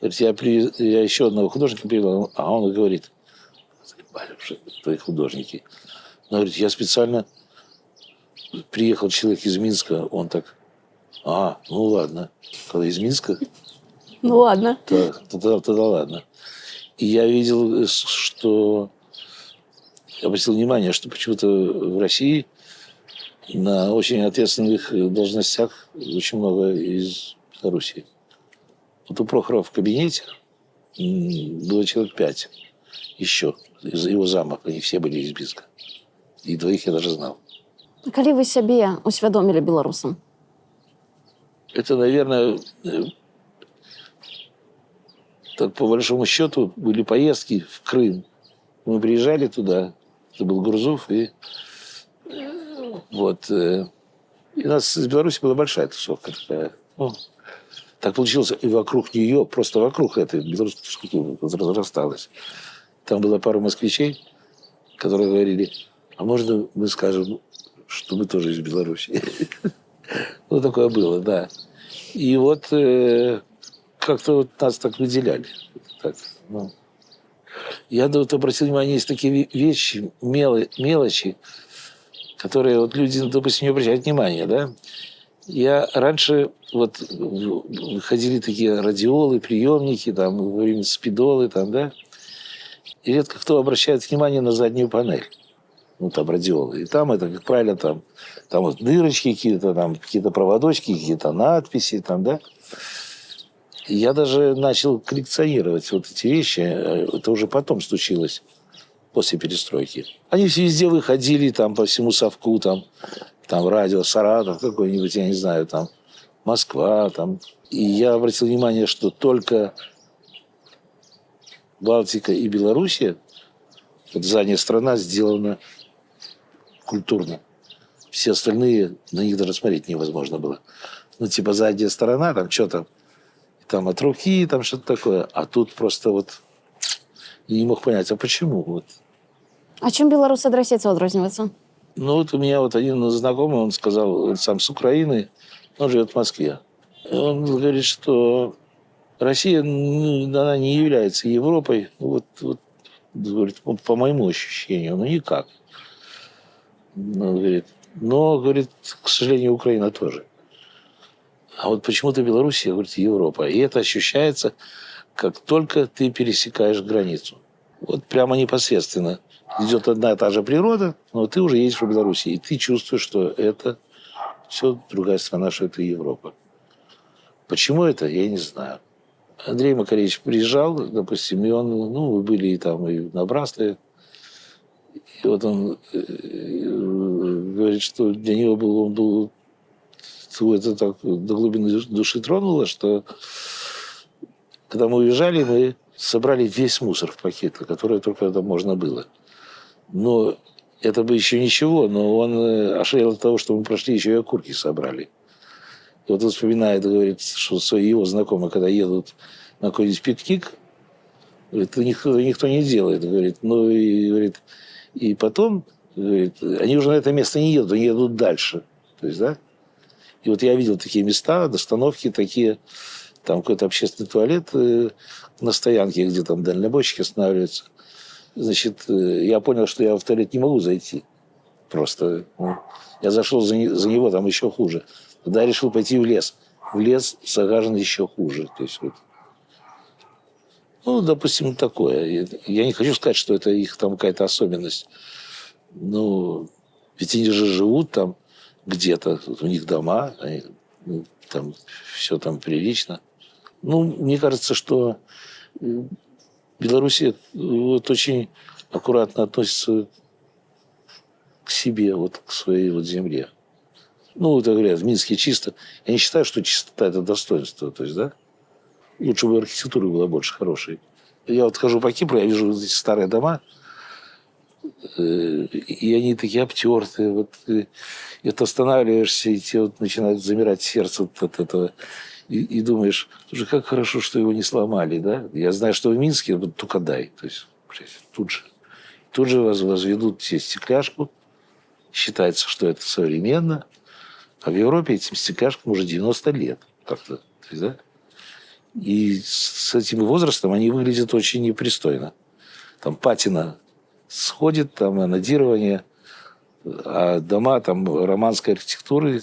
Говорит, я еще одного художника привел, а он говорит, твои художники. Он говорит, я специально приехал человек из Минска, он так, ладно. Когда из Минска? Ну ладно. Тогда ладно. И я видел, что... Я обратил внимание, что почему-то в России на очень ответственных должностях очень много из Белоруссии. Вот у Прохорова в кабинете было человек 5 еще из его замов. Они все были из Минска. И двоих я даже знал. А коли ви себе усвідомили білорусом? Это, наверное, так по большому счету были поездки в Крым. Мы приезжали туда, это был Гурзуф, и и у нас из Беларуси была большая тусовка такая. Так получилось, и вокруг нее, просто вокруг этой белорусской тусовки разрасталось. Там было пару москвичей, которые говорили, а можно мы скажем, что мы тоже из Беларуси? Такое было, да. И как-то нас так выделяли. Так, Я обратил внимание, есть такие вещи, мелочи, которые люди, допустим, не обращают внимания, да. Я раньше, выходили такие радиолы, приемники, там, во время спидолы, там, да. И редко кто обращает внимание на заднюю панель. Там радиолы. И там это, как правило, там дырочки какие-то, там какие-то проводочки, какие-то надписи, там, да. Я даже начал коллекционировать вот эти вещи. Это уже потом случилось, после перестройки. Они все везде выходили, там, по всему совку, там радио Саратов какой-нибудь, я не знаю, там, Москва, там. И я обратил внимание, что только Балтика и Белоруссия, вот задняя страна, сделана культурно. Все остальные, на них даже смотреть невозможно было. Ну, типа задняя сторона, там что-то, там от руки, там что-то такое. А тут просто вот я не мог понять, а почему? Вот. А чым беларусы ад расейцаў адрозніваюцца? Ну, вот у меня вот один знакомый, он сказал, он сам с Украины, он живет в Москве. Он говорит, что Россия, ну, она не является Европой, вот, говорит, по моему ощущению, ну, никак. Ну, говорит, но, говорит, к сожалению, Украина тоже. А вот почему-то Белоруссия, говорит, Европа. И это ощущается, как только ты пересекаешь границу. Вот прямо непосредственно. Идет одна и та же природа, но ты уже едешь в Беларуси. И ты чувствуешь, что это все другая страна, что это Европа. Почему это, я не знаю. Андрей Макаревич приезжал, допустим, и он, ну, мы были и там, и на Братстве. И вот он говорит, что для него он был это так до глубины души тронуло, что когда мы уезжали, мы собрали весь мусор в пакеты, который только там можно было. Но это бы еще ничего, но он ошалел от того, что мы прошли, еще и окурки собрали. И вот он вспоминает, говорит, что его знакомые, когда едут на какой-нибудь пикник, говорит, это никто не делает, говорит, ну и говорит, и потом, говорит, они уже на это место не едут, они едут дальше. То есть, да? И вот я видел такие места, остановки такие, там какой-то общественный туалет на стоянке, где там дальнобойщики останавливаются. Значит, я понял, что я в туалет не могу зайти. Просто. Ну, я зашел за него, там еще хуже. Тогда я решил пойти в лес. В лес загажен еще хуже. То есть, вот. Ну, допустим, такое. Я не хочу сказать, что это их там какая-то особенность. Ну, ведь они же живут там где-то. У них дома, они, ну, там все там прилично. Ну, мне кажется, что Беларусь вот очень аккуратно относится к себе, вот к своей вот земле. Ну, это говорят, в Минске чисто. Я не считаю, что чистота – это достоинство. То есть, да? Лучше бы архитектура была больше хорошей. Я вот хожу по Кипру, я вижу эти старые дома, и они такие обтертые. Вот, и ты останавливаешься, и тебе вот начинает замирать сердце вот от этого. И думаешь, слушай, как хорошо, что его не сломали, да? Я знаю, что в Минске вот только дай. То есть, тут же возведут все стекляшку. Считается, что это современно. А в Европе этим стекляшкам уже 90 лет. Как-то, то есть, да? И с этим возрастом они выглядят очень непристойно. Там патина сходит, там анодирование, а дома там романской архитектуры,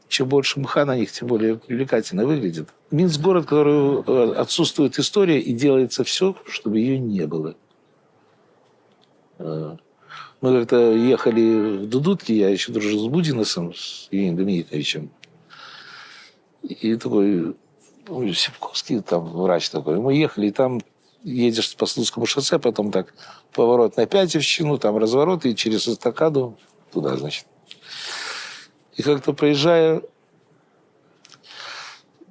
чем больше мха на них, тем более привлекательно выглядит. Минск – город, который отсутствует история, и делается все, чтобы ее не было. Мы как-то ехали в Дудутки, я еще дружил с Будиносом, с Евгением Доминиковичем. И такой, Сипковский, там врач такой. Мы ехали, и там едешь по Слуцкому шоссе, потом так поворот на Пятьевщину, там разворот, и через эстакаду туда, значит. И как-то проезжая,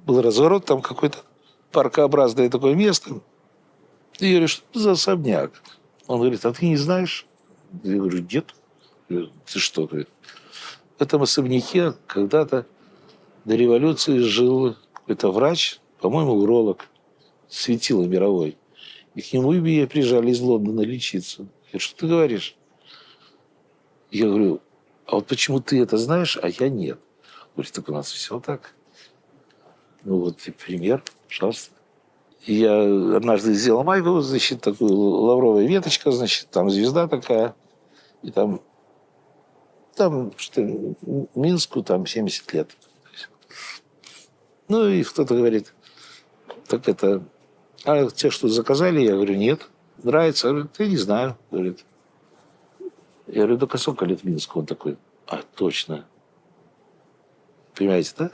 был разворот, там какое-то паркообразное такое место. И я говорю, что за особняк? Он говорит, а ты не знаешь? Я говорю, нет. Ты что? Говорит, в этом особняке когда-то до революции жил какой-то врач, по-моему, уролог, светило мировой. И к нему и приезжали из Лондона лечиться. Я говорю, что ты говоришь? Я говорю, а вот почему ты это знаешь, а я нет? Говорит, так у нас все так. Ну вот и пример, пожалуйста. И я однажды сделал майку, значит, такую лавровая веточка, значит, там звезда такая. И там что Минску там 70 лет. Ну и кто-то говорит, так это... А те, что заказали, я говорю, нет. Нравится? Я говорю, я не знаю. Говорит. Я говорю, да сколько лет Минску? Он такой, а точно. Понимаете, да?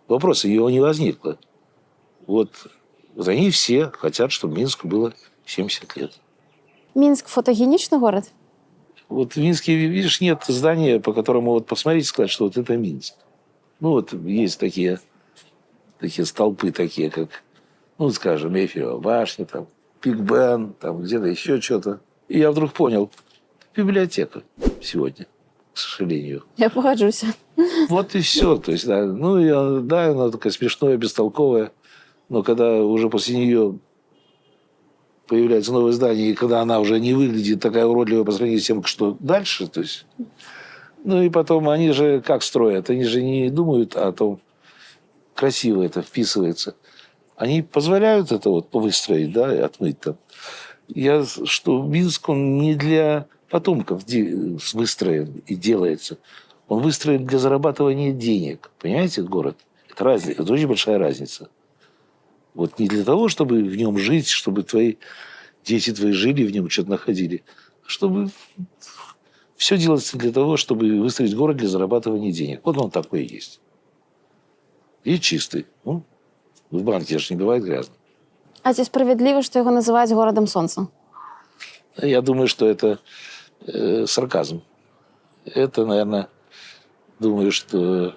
Вопроса его не возникло. Вот они все хотят, чтобы Минску было 70 лет. Мінськ фотогенічний город? Вот в Минске, видишь, нет здания, по которому вот посмотреть и сказать, что вот это Минск. Ну, вот есть такие столпы, такие, как, ну, скажем, Эйфелева башня, там, Биг Бен, там, где-то еще что-то. И я вдруг понял, библиотека сегодня, к сожалению. Я погоджуся. Вот и все. То есть, да, ну, да, она такая смешная, бестолковая, но когда уже после нее появляется новое здание, и когда она уже не выглядит такая уродливая по сравнению с тем, что дальше, то есть... Ну и потом они же как строят? Они же не думают о том, красиво это вписывается. Они позволяют это вот выстроить, да, и отмыть там. Что Минск, он не для потомков выстроен и делается. Он выстроен для зарабатывания денег. Понимаете, город? Это разница, это очень большая разница. Вот не для того, чтобы в нем жить, чтобы дети твои жили в нем, что-то находили, а чтобы все делается для того, чтобы выстроить город для зарабатывания денег. Вот он такой и есть. И чистый. Ну, в банке же не бывает грязно. А ці справедливо, що його називають городом сонця? Я думаю, что это сарказм. Это, наверное, думаю, что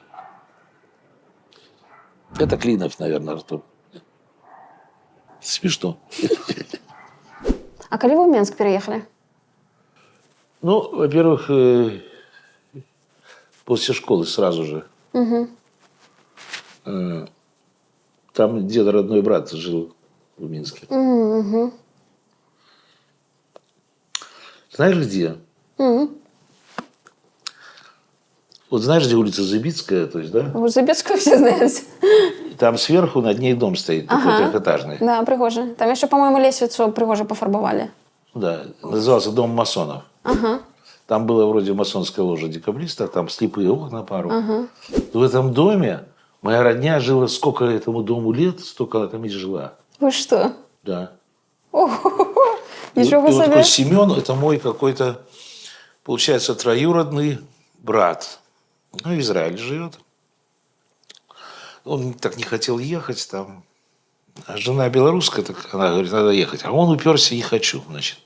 это Клинов, наверное, Артур. Смешно. А коли ви в Мінськ переїхали? Ну, во-первых, после школы сразу же. Угу. Там деда родной брат жил в Минске. Угу. Знаешь, где? Угу. Вот знаешь, где улица Забицкая, то есть, да? Ви Забірську всі знаєте. Там сверху над ней дом стоит, такой трехэтажный. Да, пригоже. Там ще, по-моєму, лестницю пригоже пофарбували. Да, назывался Дом масонов. Ага. Там было вроде масонская ложа декабристов, там слепые окна пару. В этом доме моя родня жила, сколько этому дому лет, столько она там и жила. Ви що? Да. Ого, И нічого вот собі. такой Семен, это мой какой-то, получается, троюродный брат. Ну, в Израиле живет. Он так не хотел ехать там. А жена белорусская, так она говорит, надо ехать. А он уперся, не хочу, значит.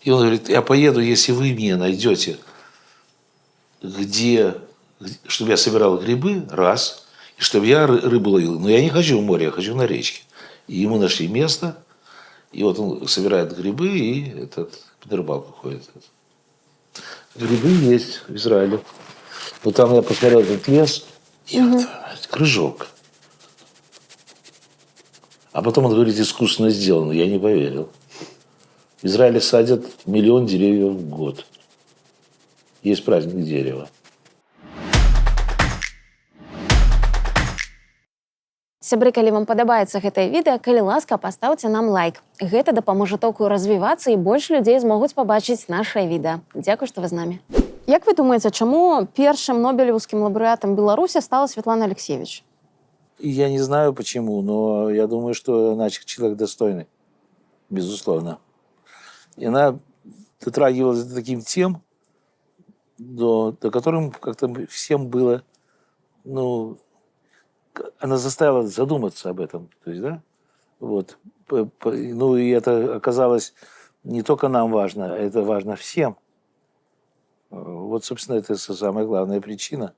И он говорит, я поеду, если вы мне найдете, чтобы я собирал грибы, раз, и чтобы я рыбу ловил. Но я не хочу в море, я хочу на речке. И ему нашли место, и вот он собирает грибы и на рыбалку ходит. Грибы есть в Израиле. Вот там я посмотрел этот лес, и вот крыжок. А потом он говорит, искусственно сделано. Я не поверил. В Израиле садят 1 миллион деревьев в год. Есть праздник дерева. Сябры, калі вам падабаецца гэтае відэа, калі ласка, пастаўце нам лайк. Гэта дапаможа толку развівацца і больш людзей змогуць пабачыць нашае відэа. Дзякуй, што вы з намі. Як вы думаеце, чаму першым нобелеўскім лаўрэатам Беларусі стала Светлана Алексеевич? Я не знаю почему, но я думаю, что она человек достойный. Безусловно. И она дотрагивалась до таким тем, до которым как-то всем было, ну, она заставила задуматься об этом. То есть, да? Вот. Ну, и это оказалось не только нам важно, а это важно всем. Вот, собственно, это самая главная причина.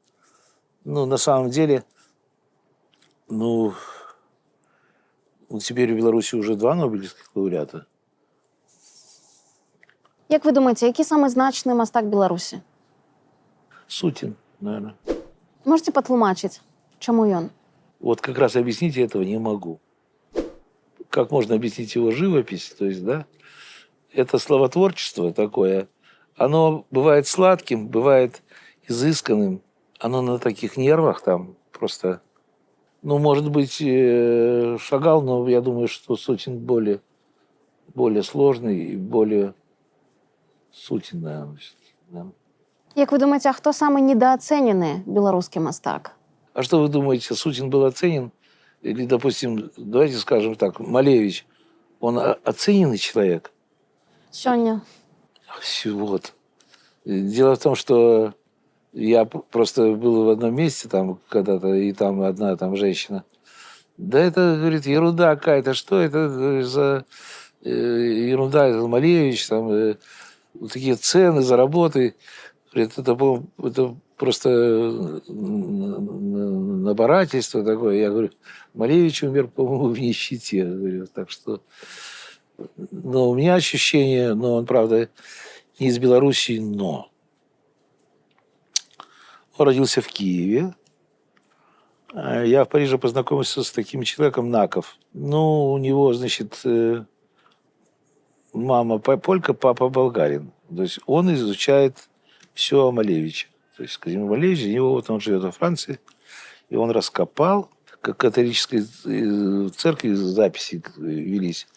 Ну, на самом деле, ну, теперь в Беларуси уже 2 нобелевских лауреата. Як ви думаєте, який самий значний мастак Беларусі? Сутин, наверное. Можете патлумачыць, чаму ён? Вот как раз объяснить я этого не могу. Как можно объяснить его живопись? То есть, да, это словотворчество такое, оно бывает сладким, бывает изысканным. Оно на таких нервах там просто... Ну, может быть, Шагал, но я думаю, что Сутин более сложный и более Сутин, наверное. Да. Як ви думаєте, а хто самий недооценений беларускі мастак? А что вы думаете, Сутин был оценен? Или, допустим, давайте скажем так, Малевич, он оцененный человек? Сёння. Вот. Дело в том, что я просто был в одном месте там когда-то, и там одна там женщина Да это, говорит, ерунда какая-то. Что это за ерунда? Это Малевич, там вот такие цены за работы. Говорит, это просто набирательство такое. Я говорю, Малевич умер, по-моему, в нищете. Говорю, так что... Но у меня ощущение, но он, правда, не из Белоруссии, но он родился в Киеве. Я в Париже познакомился с таким человеком, Наков. Ну, у него, значит, мама полька, папа болгарин. То есть он изучает все о Малевиче. То есть Казимир Малевич, у него вот он живет во Франции, и он раскопал, как католической церкви записи велись,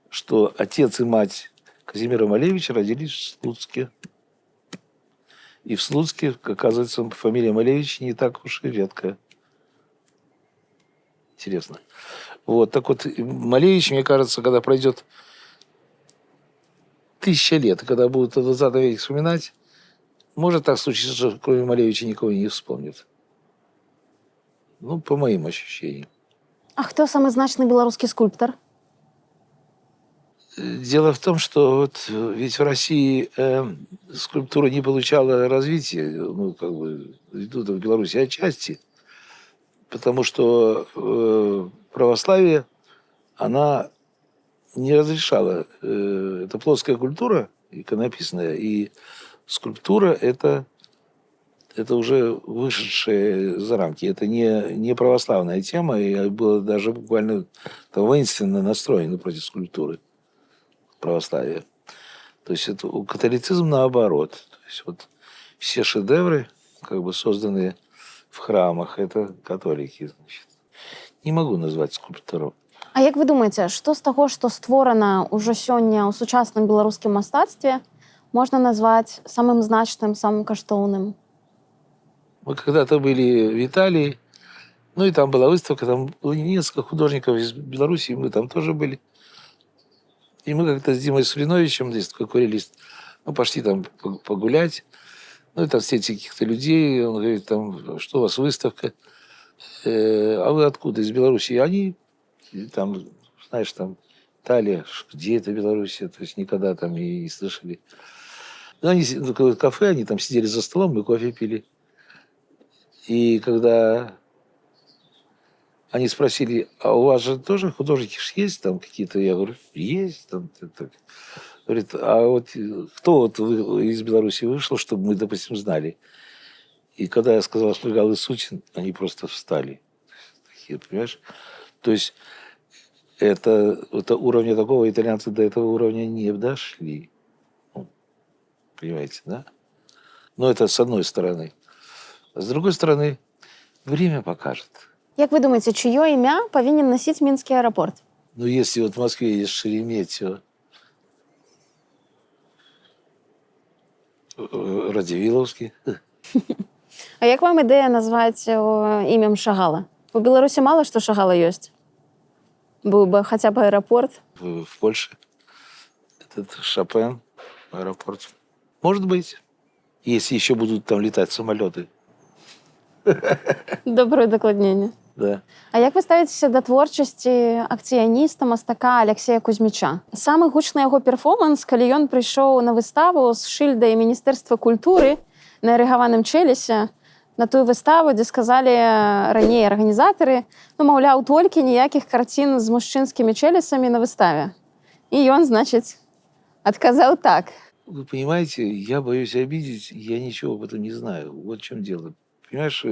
что отец и мать Казимира Малевича родились в Слуцке. И в Слуцке, оказывается, фамилия Малевич не так уж и редкая. Интересно. Вот, так вот, Малевич, мне кажется, когда пройдет 1000 лет, и когда будут о 20 веке вспоминать, может так случиться, что кроме Малевича никого не вспомнит. Ну, по моим ощущениям. А хто самый значный белорусский скульптор? Дело в том, что вот ведь в России скульптура не получала развития, ну, как бы, идут в Беларуси отчасти, потому что православие, она не разрешала. Это плоская культура иконописная, и скульптура это уже вышедшая за рамки. Это не православная тема, и было даже буквально там, воинственно настроено против скульптуры православия. То есть это католицизм наоборот. То есть вот все шедевры, как бы созданные в храмах, это католики. Значит. Не могу назвать скульптором. А як вы думаеце, што з таго, што створана ўжо сёння ў сучасным беларускім мастацтве, можна назваць самым значным, самым каштоўным? Мы когда-то были в Италии, ну и там была выставка, там было несколько художников из Беларуси, мы там тоже были. И мы как-то с Димой Сулиновичем здесь курились, ну, пошли там погулять. Ну, и там встретили каких-то людей, он говорит, там, что у вас выставка? А вы откуда? Из Беларуси? И они там, знаешь, там, Италия, где это Белоруссия? То есть никогда там и не слышали. Ну, они в кафе, они там сидели за столом, мы кофе пили. И когда они спросили, а у вас же тоже художники есть там какие-то? Я говорю, есть. Там, так. Говорит, а вот кто вот из Беларуси вышел, чтобы мы, допустим, знали? И когда я сказал, что Гал Исучин, они просто встали. Такие, понимаешь? То есть это уровня такого итальянцы до этого уровня не дошли. Ну, понимаете, да? Но это с одной стороны. А с другой стороны, время покажет. Як вы думаеце, чыё імя павінен насіць мінскі аэрапорт? Ну, если вот в Москве есть Шереметьево, Радзивилловский. А як вам ідэя назваць імем Шагала? У Беларусі мала што Шагала ёсць. Быў бы хаця б аэрапорт. В Польше. Этот Шопен, аэропорт. Может быть, если еще будут там летать самолеты. Добрае дакладненне. Да. А як вы ставіцеся да творчасці акцыяніста, мастака Алексея Кузьміча? Самы гучны яго перформанс, калі ён прыйшоў на выставу з шыльдай Міністэрства культуры на эрыгаваным чэлесе, на тую выставу, дзе сказалі раней арганізатары, ну, маўляў, толькі ніякіх карцін з мужчынскімі чэлесамі на выставе. І ён, значыць, адказаў так. Вы понимаете, я боюсь обидеть, я ничего об этом не знаю. Вот в чем дело. Понимаешь,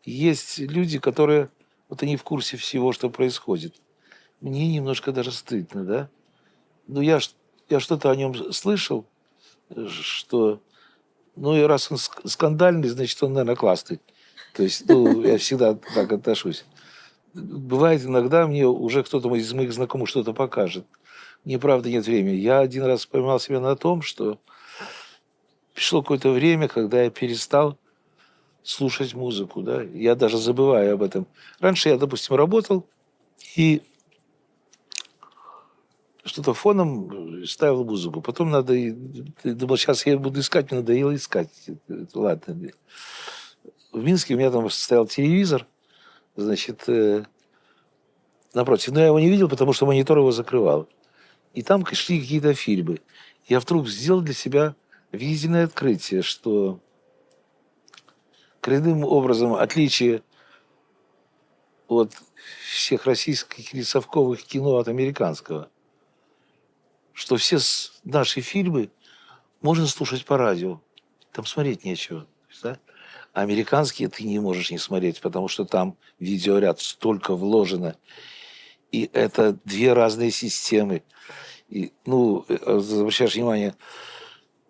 есть люди, которые, вот они в курсе всего, что происходит. Мне немножко даже стыдно, да? Ну, я что-то о нем слышал, что, ну, и раз он скандальный, значит, он, наверное, классный. То есть, ну, я всегда так отношусь. Бывает иногда мне уже кто-то из моих знакомых что-то покажет. Мне, правда, нет времени. Я один раз поймал себя на том, что пришло какое-то время, когда я перестал слушать музыку, да, я даже забываю об этом. Раньше я, допустим, работал и что-то фоном ставил музыку. Потом думал, сейчас я буду искать, мне надоело искать. Ладно. В Минске у меня там стоял телевизор, значит, напротив. Но я его не видел, потому что монитор его закрывал. И там шли какие-то фильмы. Я вдруг сделал для себя видительное открытие, что коренным образом отличие от всех российских или совковых кино от американского, что все наши фильмы можно слушать по радио. Там смотреть нечего. Да? А американские ты не можешь не смотреть, потому что там видеоряд столько вложено. И это две разные системы. И, ну, обращаешь внимание,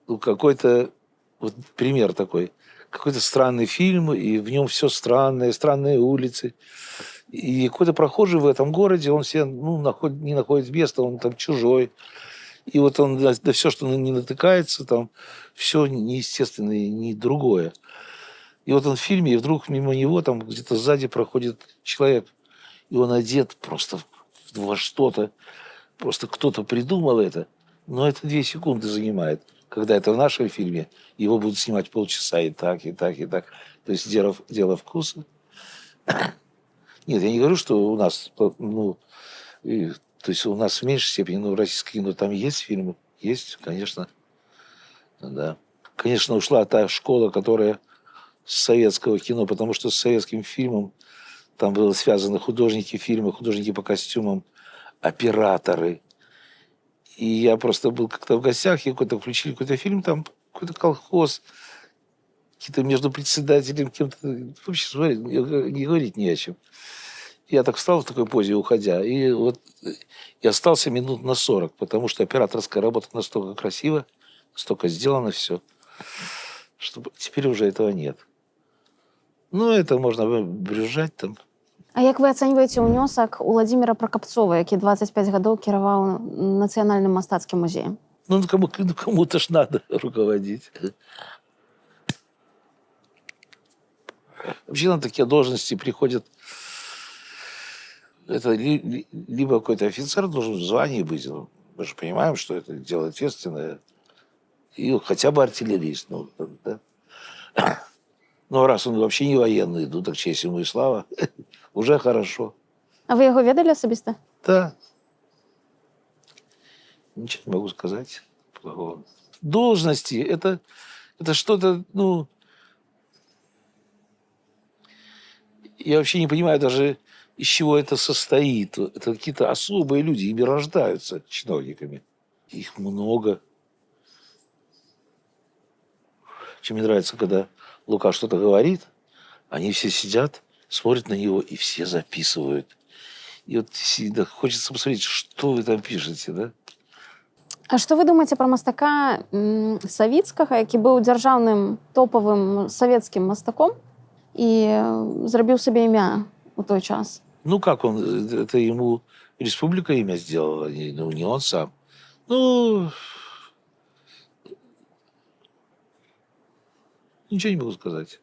ну, какой-то, вот пример такой, какой-то странный фильм, и в нем все странное, странные улицы. И какой-то прохожий в этом городе, он себе не находит места, он там чужой. И вот он да все, что не натыкается, там все неестественное, не другое. И вот он в фильме, и вдруг мимо него там где-то сзади проходит человек, и он одет просто во что-то, просто кто-то придумал это, но это 2 секунды занимает. Когда это в нашем фильме, его будут снимать полчаса и так, и так, и так. То есть дело вкуса. Нет, я не говорю, что у нас, то есть у нас в меньшей степени, но в российском кино там есть фильмы, есть, конечно, да. Конечно, ушла та школа, которая с советского кино, потому что с советским фильмом там было связано художники фильма, художники по костюмам, операторы. И я просто был как-то в гостях, и включили какой-то фильм, там какой-то колхоз, какие-то между председателем, кем-то, вообще, смотри, не говорить не о чем. Я так встал в такой позе, уходя, и вот и остался минут на 40, потому что операторская работа настолько красиво, настолько сделано все, что теперь уже этого нет. Ну, это можно брюзжать там. А як вы ацэньваеце ўнёсак Уладзіміра Пракапцова, які 25 гадоў кіраваў нацыянальным мастацкім музеем? Ну, кому-то ж надо руководить. Вообще на такие должности приходят... Это либо какой-то офицер должен в звании быть. Мы же понимаем, что это дело ответственное. И хотя бы артиллерист. Ну, да? Ну, раз он вообще не военный, ну, так честь ему и слава. Уже хорошо. А вы яго ведалі асабіста? Да. Ничего не могу сказать плохого. Должности это что-то, ну... Я вообще не понимаю даже, из чего это состоит. Это какие-то особые люди, ими рождаются чиновниками. Их много. Чем мне нравится, когда Лука что-то говорит, они все сидят, смотрят на него и все записывают. И вот всегда хочется посмотреть, что вы там пишете, да? А што вы думаеце пра мастака Савіцкага, які быў дзяржаўным топавым савецкім мастаком і зрабіў сабе імя у той час? Ну, как он? Это ему республика имя сделала, не он сам. Ну, ничего не могу сказать.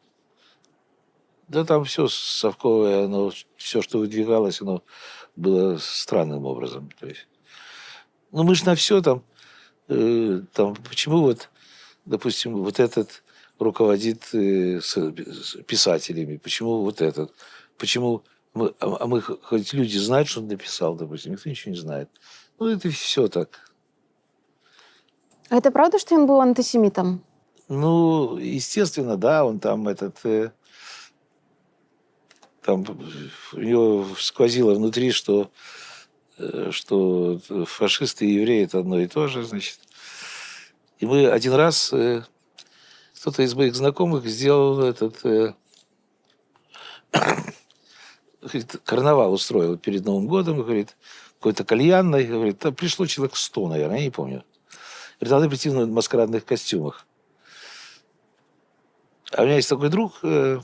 Да там все совковое, все, что выдвигалось, оно было странным образом. То есть, ну, мы же на все там, почему вот, допустим, вот этот руководит с писателями, почему вот этот, почему мы хоть люди знают, что он написал, допустим, никто ничего не знает. Ну, это все так. А это правда, што ён быў антысемітам? Ну, естественно, да, он там там у него сквозило внутри, что фашисты и евреи это одно и то же, значит. И мы один раз, кто-то из моих знакомых сделал карнавал устроил перед Новым годом, говорит, какой-то кальянной, говорит, там пришло человек 100, наверное, я не помню. Говорит, надо прийти в маскарадных костюмах. А у меня есть такой друг, ну,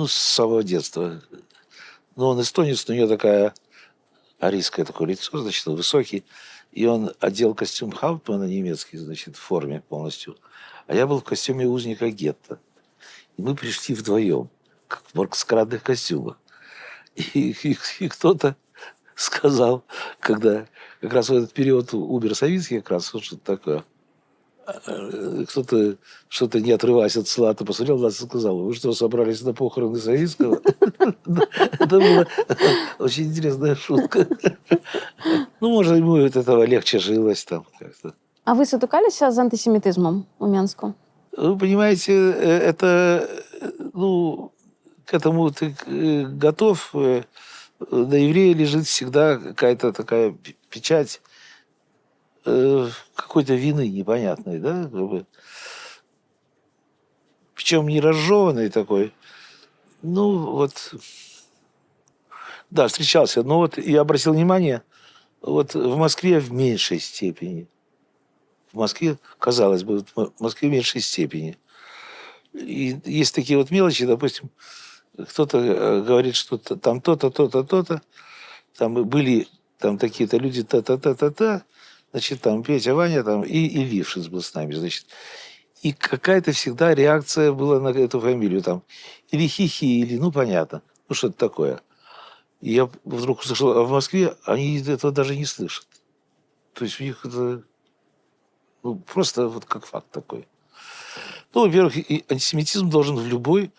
с самого детства. Но он эстонец, у него такая арийское такое лицо, значит, он высокий. И он одел костюм Хауптмана немецкий, значит, в форме полностью. А я был в костюме узника гетто. И мы пришли вдвоем, как в маскарадных костюмах. И кто-то сказал, когда как раз в этот период умер Савицкий, как раз вот что-то такое. Кто-то, что-то не отрываясь от салата, посмотрел на нас и сказал: вы что, собрались на похороны Савицкого? Это была очень интересная шутка. Ну, может, ему от этого легче жилось там как-то. А ви сутикалися з антисемітизмом у Мінську? Вы понимаете, это, ну, к этому ты готов. На еврея лежит всегда какая-то такая печать какой-то вины непонятной, да? Причем не разжеванной такой. Ну, вот, да, встречался. Но вот я обратил внимание, вот в Москве в меньшей степени. В Москве, казалось бы, в Москве в меньшей степени. И есть такие вот мелочи, допустим, кто-то говорит, что там то-то, то-то, то-то, там были там такие-то люди, та-та-та-та-та, значит, там Петя, Ваня, там, и Лившиц был с нами, значит. И какая-то всегда реакция была на эту фамилию, там, или хихи, или, ну, понятно, ну, что-то такое. И я вдруг услышал, а в Москве они этого даже не слышат. То есть у них это, ну, просто вот как факт такой. Ну, во-первых, и антисемитизм должен в любой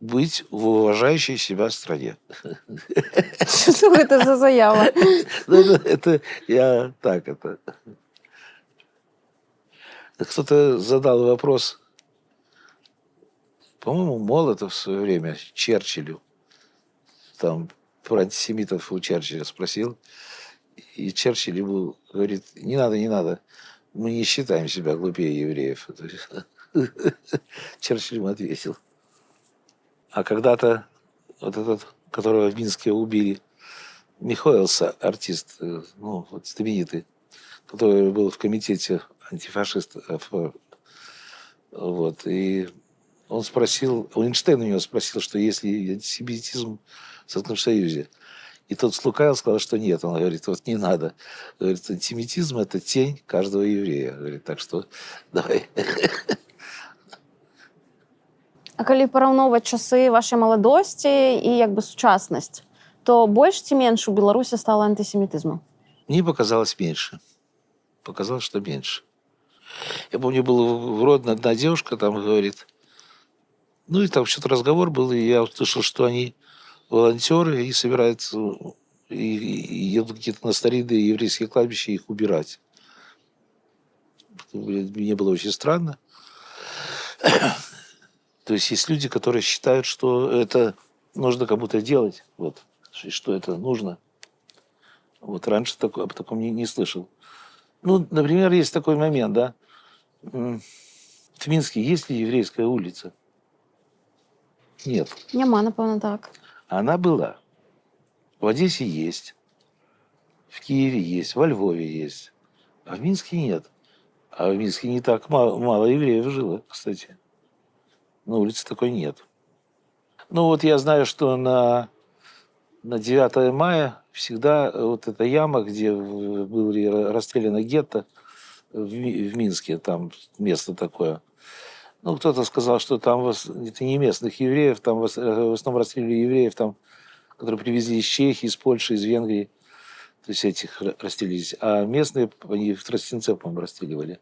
быть в уважающей себя стране. Що це за заява? Это я так это. Кто-то задал вопрос, по-моему, Молотов в свое время Черчиллю, там про антисемитов у Черчилля спросил, и Черчилль ему говорит: не надо, не надо, мы не считаем себя глупее евреев. Черчилль ему ответил. А когда-то вот этот, которого в Минске убили, Михоэлса, артист, ну, вот знаменитый, который был в комитете антифашистов, вот, и он спросил, Эйнштейн у него спросил, что если антисемитизм в Советском Союзе, и тот слукавил, сказал, что нет. Он говорит: вот не надо. Говорит, антисемитизм – это тень каждого еврея. Говорит, так что давай. А калі параўноўваць часы вашай маладосці і як бы сучаснасць, то больш ці менш у Беларусі стала антисемітызму? Мне показалось меньше. Показалось, что меньше. Я помню, был в Родно одна девушка, там говорит, ну и там что-то разговор был, и я услышал, что они волонтеры и собираются, и едут где-то на старинные еврейские кладбища их убирать. Мне было очень странно. То есть есть люди, которые считают, что это нужно кому-то делать, вот, что это нужно. Вот раньше об таком не слышал. Ну, например, есть такой момент, да. В Минске есть ли еврейская улица? Нет. Няма, напевно, так. Она была. В Одессе есть. В Киеве есть. Во Львове есть. А в Минске нет. А в Минске не так мало евреев жило, кстати. На улице такой нет. Ну вот я знаю, что на 9 мая всегда вот эта яма, где были расстреляны гетто в Минске, там место такое. Ну, кто-то сказал, что там это не местных евреев, там в основном расстреливали евреев, там, которые привезли из Чехии, из Польши, из Венгрии. То есть этих расстреливались. А местные, они в Тростенце, по-моему, расстреливали.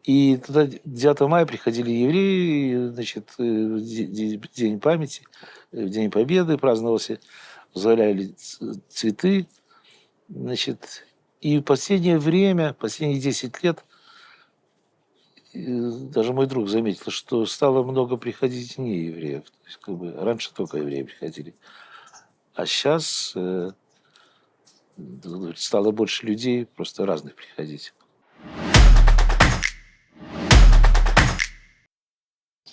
И туда 9 мая приходили евреи, значит, День памяти, День Победы праздновался, позволяли цветы, значит. И в последнее время, последние 10 лет, даже мой друг заметил, что стало много приходить не евреев. То есть, как бы, раньше только евреи приходили. А сейчас стало больше людей, просто разных приходить.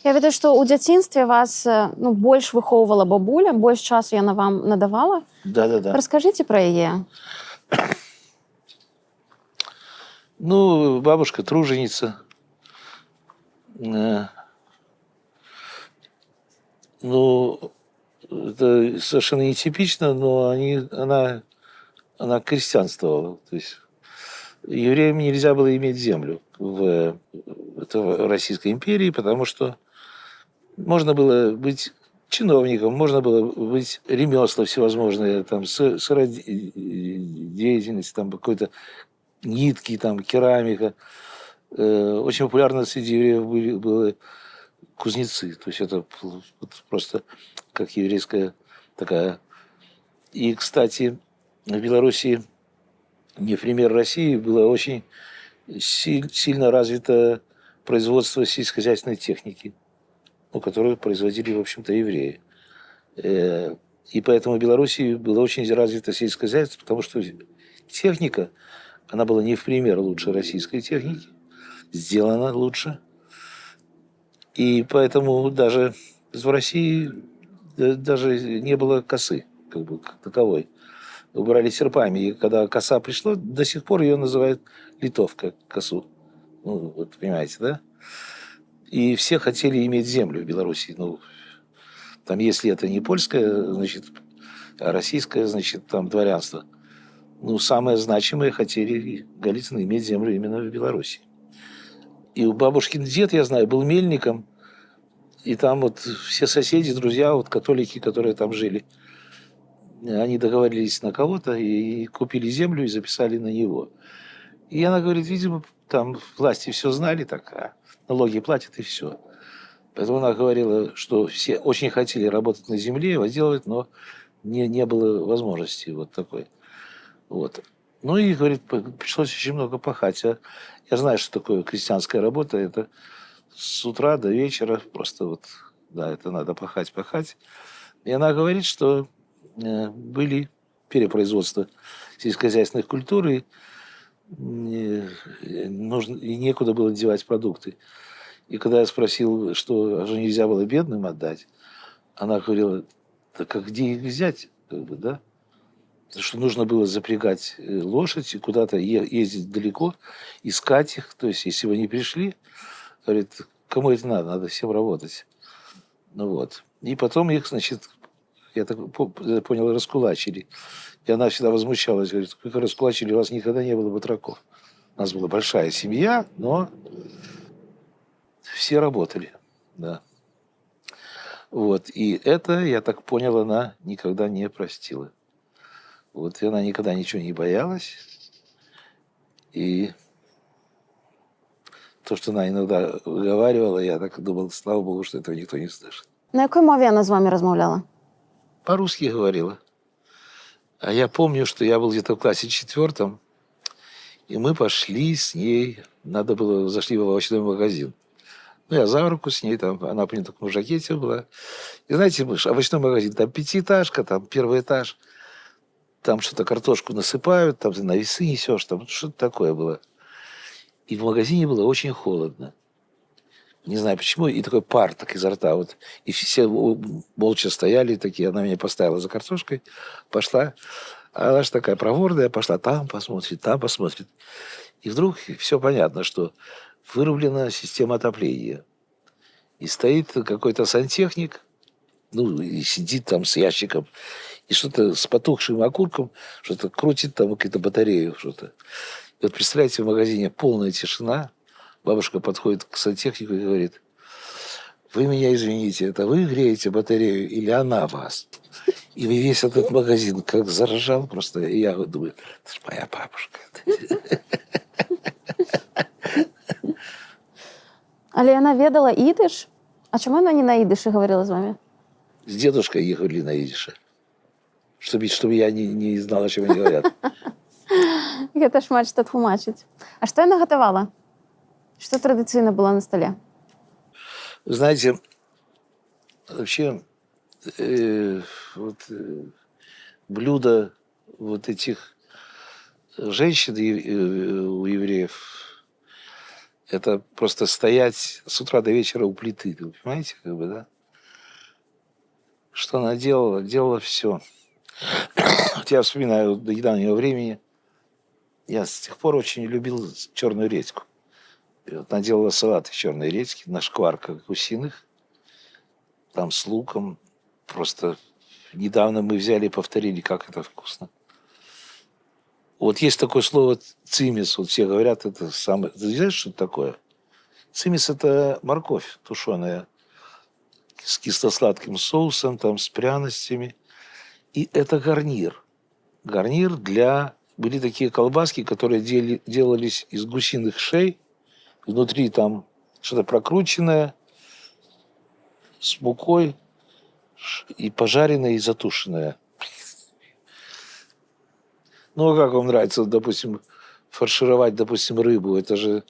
Я ведаю, што ў дзяцінстве вас больш выхоўвала бабуля, больш часу яна вам надавала. Да. Раскажыце пра яе. Ну, бабушка труженица. Ну, это совершенно нетипично, но она крестьянствовала. То есть евреям нельзя было иметь землю в Российской империи, потому что можно было быть чиновником, можно было быть ремесла всевозможные, там, сыродеятельность, там, какой-то нитки, там, керамика. Очень популярно среди евреев были кузнецы. То есть это вот просто как еврейская такая. И, кстати, в Белоруссии, не в пример России, было очень сильно развито производство сельскохозяйственной техники, ну, которую производили, в общем-то, евреи. И поэтому в Белоруссии было очень развито сельское хозяйство, потому что техника, она была не в пример лучше российской техники, сделана лучше. И поэтому даже в России даже не было косы, как бы, как таковой. Убрали серпами. И когда коса пришла, до сих пор ее называют литовка косу. Ну, вот понимаете, да? И все хотели иметь землю в Беларуси. Ну, там, если это не польское, значит, а российское, значит, там дворянство. Ну, самое значимое хотели Голицыны иметь землю именно в Беларуси. И у бабушкин дед, я знаю, был мельником. И там вот все соседи, друзья, вот католики, которые там жили, они договорились на кого-то и купили землю и записали на него. И она говорит, видимо, там власти все знали, так, а налоги платят и все. Поэтому она говорила, что все очень хотели работать на земле, возделывать, но не было возможности вот такой. Вот. Ну и, говорит, пришлось очень много пахать. Я знаю, что такое крестьянская работа. Это с утра до вечера просто вот, да, это надо пахать. И она говорит, что были перепроизводства сельскохозяйственных культур, и и некуда было девать продукты. И когда я спросил, что же нельзя было бедным отдать, она говорила, так а где их взять, как бы, да? Потому что нужно было запрягать лошадь и куда-то ездить далеко, искать их. То есть, если вы не пришли, говорит, кому это надо? Надо всем работать. Ну вот. И потом их, значит, я так понял, раскулачили. И она всегда возмущалась, говорит, как раскулачили, у вас никогда не было батраков. У нас была большая семья, но все работали, да. Вот. И это, я так понял, она никогда не простила. Вот. И она никогда ничего не боялась. И то, что она иногда выговаривала, я так думал, слава богу, что этого никто не слышит. На якій мові вона з вами розмовляла? По-русски говорила. А я помню, что я был где-то в классе 4, и мы пошли с ней, зашли в овощной магазин. Ну, я за руку с ней, там, она при таком жакете была. И знаете, овощной магазин, там пятиэтажка, там первый этаж, там что-то картошку насыпают, там ты на весы несешь, там что-то такое было. И в магазине было очень холодно. Не знаю почему, и такой пар так изо рта. Вот. И все молча стояли такие, она меня поставила за картошкой, пошла. А она же такая проворная, пошла там посмотрит, там посмотрит. И вдруг все понятно, что вырублена система отопления. И стоит какой-то сантехник, ну, и сидит там с ящиком, и что-то с потухшим окурком, что-то крутит там какие-то батареи, что-то. И вот представляете, в магазине полная тишина, бабушка подходит к сантехнику и говорит, вы меня извините, это вы греете батарею или она вас? И весь этот магазин как заржал просто. И я думаю, это же моя бабушка. Але вона ведала ідиш? А чому вона не на ідиші говорила з вами? С дедушкой ехали на идише. Чтобы я не знал, о чем они говорят. Гэта шмат што тлумачыць. А што яна гатавала? Што традыцыйна было на столе? Знаете, вообще блюда вот этих женщин у евреев, это просто стоять с утра до вечера у плиты, вы понимаете, как бы, да? Что она делала? Делала все. Я вспоминаю до недавнего времени, я с тех пор очень любил черную редьку. И вот она делала салат из черной редьки на шкварках гусиных, там с луком. Просто недавно мы взяли и повторили, как это вкусно. Вот есть такое слово цимис, вот все говорят, это самое... Ты знаешь, что это такое? Цимис – это морковь тушеная с кисло-сладким соусом, там, с пряностями. И это гарнир. Гарнир для... Были такие колбаски, которые делались из гусиных шей, Внутри там что-то прокрученное, с мукой, и пожаренное, и затушенное. Ну, а как вам нравится, допустим, фаршировать, допустим, рыбу? Это же,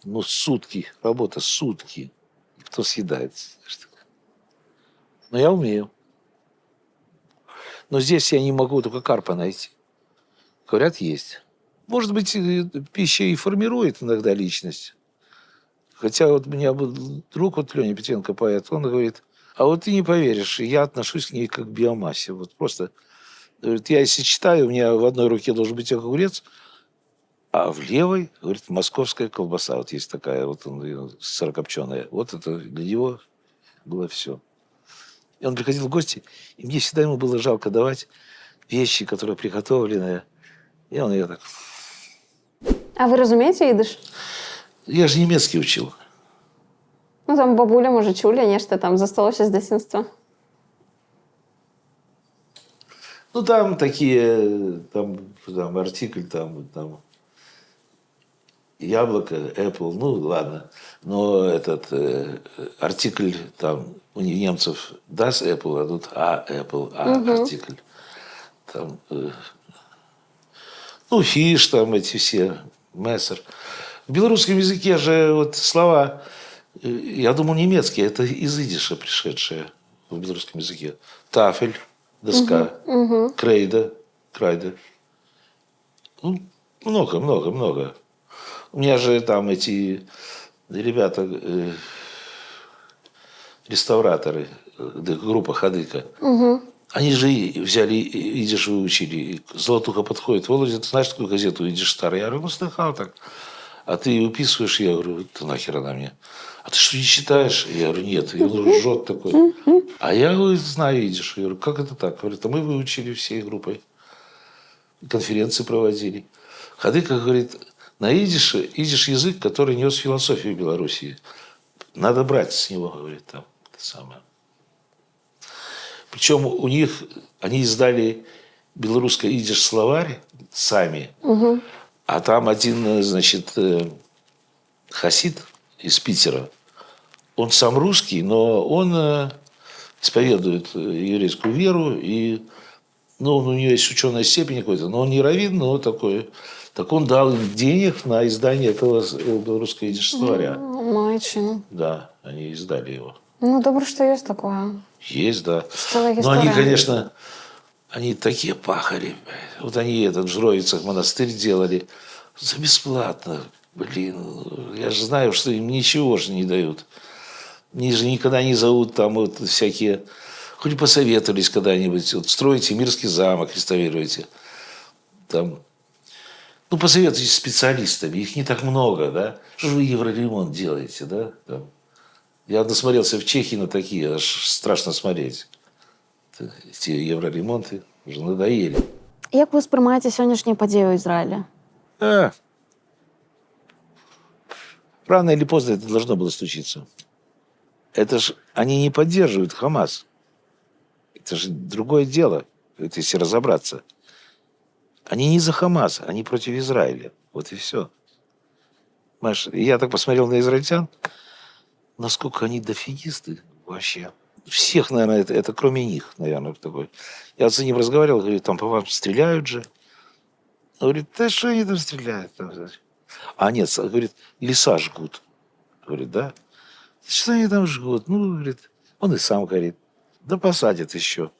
ну, сутки, работа сутки. И кто съедается? Но я умею. Но здесь я не могу только карпа найти. Говорят, есть. Может быть, пища и формирует иногда личность. Хотя вот у меня был друг, вот Леня Петенко, поэт, он говорит, а вот ты не поверишь, я отношусь к ней как к биомассе. Вот просто, говорит, я если читаю, у меня в одной руке должен быть огурец, а в левой, говорит, московская колбаса. Вот есть такая, вот сырокопченая. Вот это для него было все. И он приходил в гости, и мне всегда ему было жалко давать вещи, которые приготовленные. И он ее так... А ви розумієте їдиш? Я же немецкий учил. Ну, там бабуля, може, чули, нечто там засталося з дитинства. Ну, там такие, там артикль, там яблоко, Apple, ну, ладно. Но этот артикль там у немцев das Apple, а тут Apple, артикль. Там, ну, фиш, там эти все, мессер. В белорусском языке же вот слова, я думал, немецкие, это из идиша пришедшие в белорусском языке. Тафель, доска, крайда. Ну, много. У меня же там эти ребята, реставраторы, группа Хадыка, они же взяли, идиш выучили. Золотуха подходит, Володя, ты знаешь такую газету «Идиш старый»? Я говорю, ну, слыхал так. А ты уписываешь? Я говорю, ты нахер она мне? А ты что, не читаешь? Я говорю, нет. И он ржет такой. А я, говорю, знаю идиш. Я говорю, как это так? Говорит, а мы выучили всей группой. Конференции проводили. Хадыка говорит, на идиш язык, который нес философию Белоруссии. Надо брать с него, говорит, там, это самое. Причем у них, они издали белорусский идиш словарь сами, а там один, значит, хасид из Питера, он сам русский, но он исповедует еврейскую веру, и, ну, у него есть ученая степень какой-то, но он не раввин, но такой. Так он дал им денег на издание этого белорусского идиш словаря. Майчину. Да, они издали его. Ну, добре, что есть такое. Есть, да. Целая Но история. они, конечно, они такие пахари. Вот они этот в Жровицах монастырь делали за бесплатно. Блин, я же знаю, что им ничего же не дают. Они же никогда не зовут там вот всякие... Хоть посоветовались когда-нибудь. Вот строите Мирский замок, реставрируете. Там... Ну, посоветуйтесь с специалистами. Их не так много, да? Что же вы евроремонт делаете, да? Там. Я насмотрелся в Чехии на такие, аж страшно смотреть. Эти евроремонты уже надоели. Як ви сприймаєте сьогоднішні події у Ізраїлі? Рано или поздно это должно было случиться. Это ж они не поддерживают Хамас. Это же другое дело, это если разобраться. Они не за Хамас, они против Израиля. Вот и все. Маш, я так посмотрел на израильтян, насколько они дофигисты вообще. Всех, наверное, это кроме них, наверное, такой. Я с ним разговаривал, говорю, там по вам стреляют же. Он говорит, да что они там стреляют? А нет, говорит, леса жгут. Говорит, да? Что они там жгут? Ну, говорит, он и сам говорит, да посадят еще.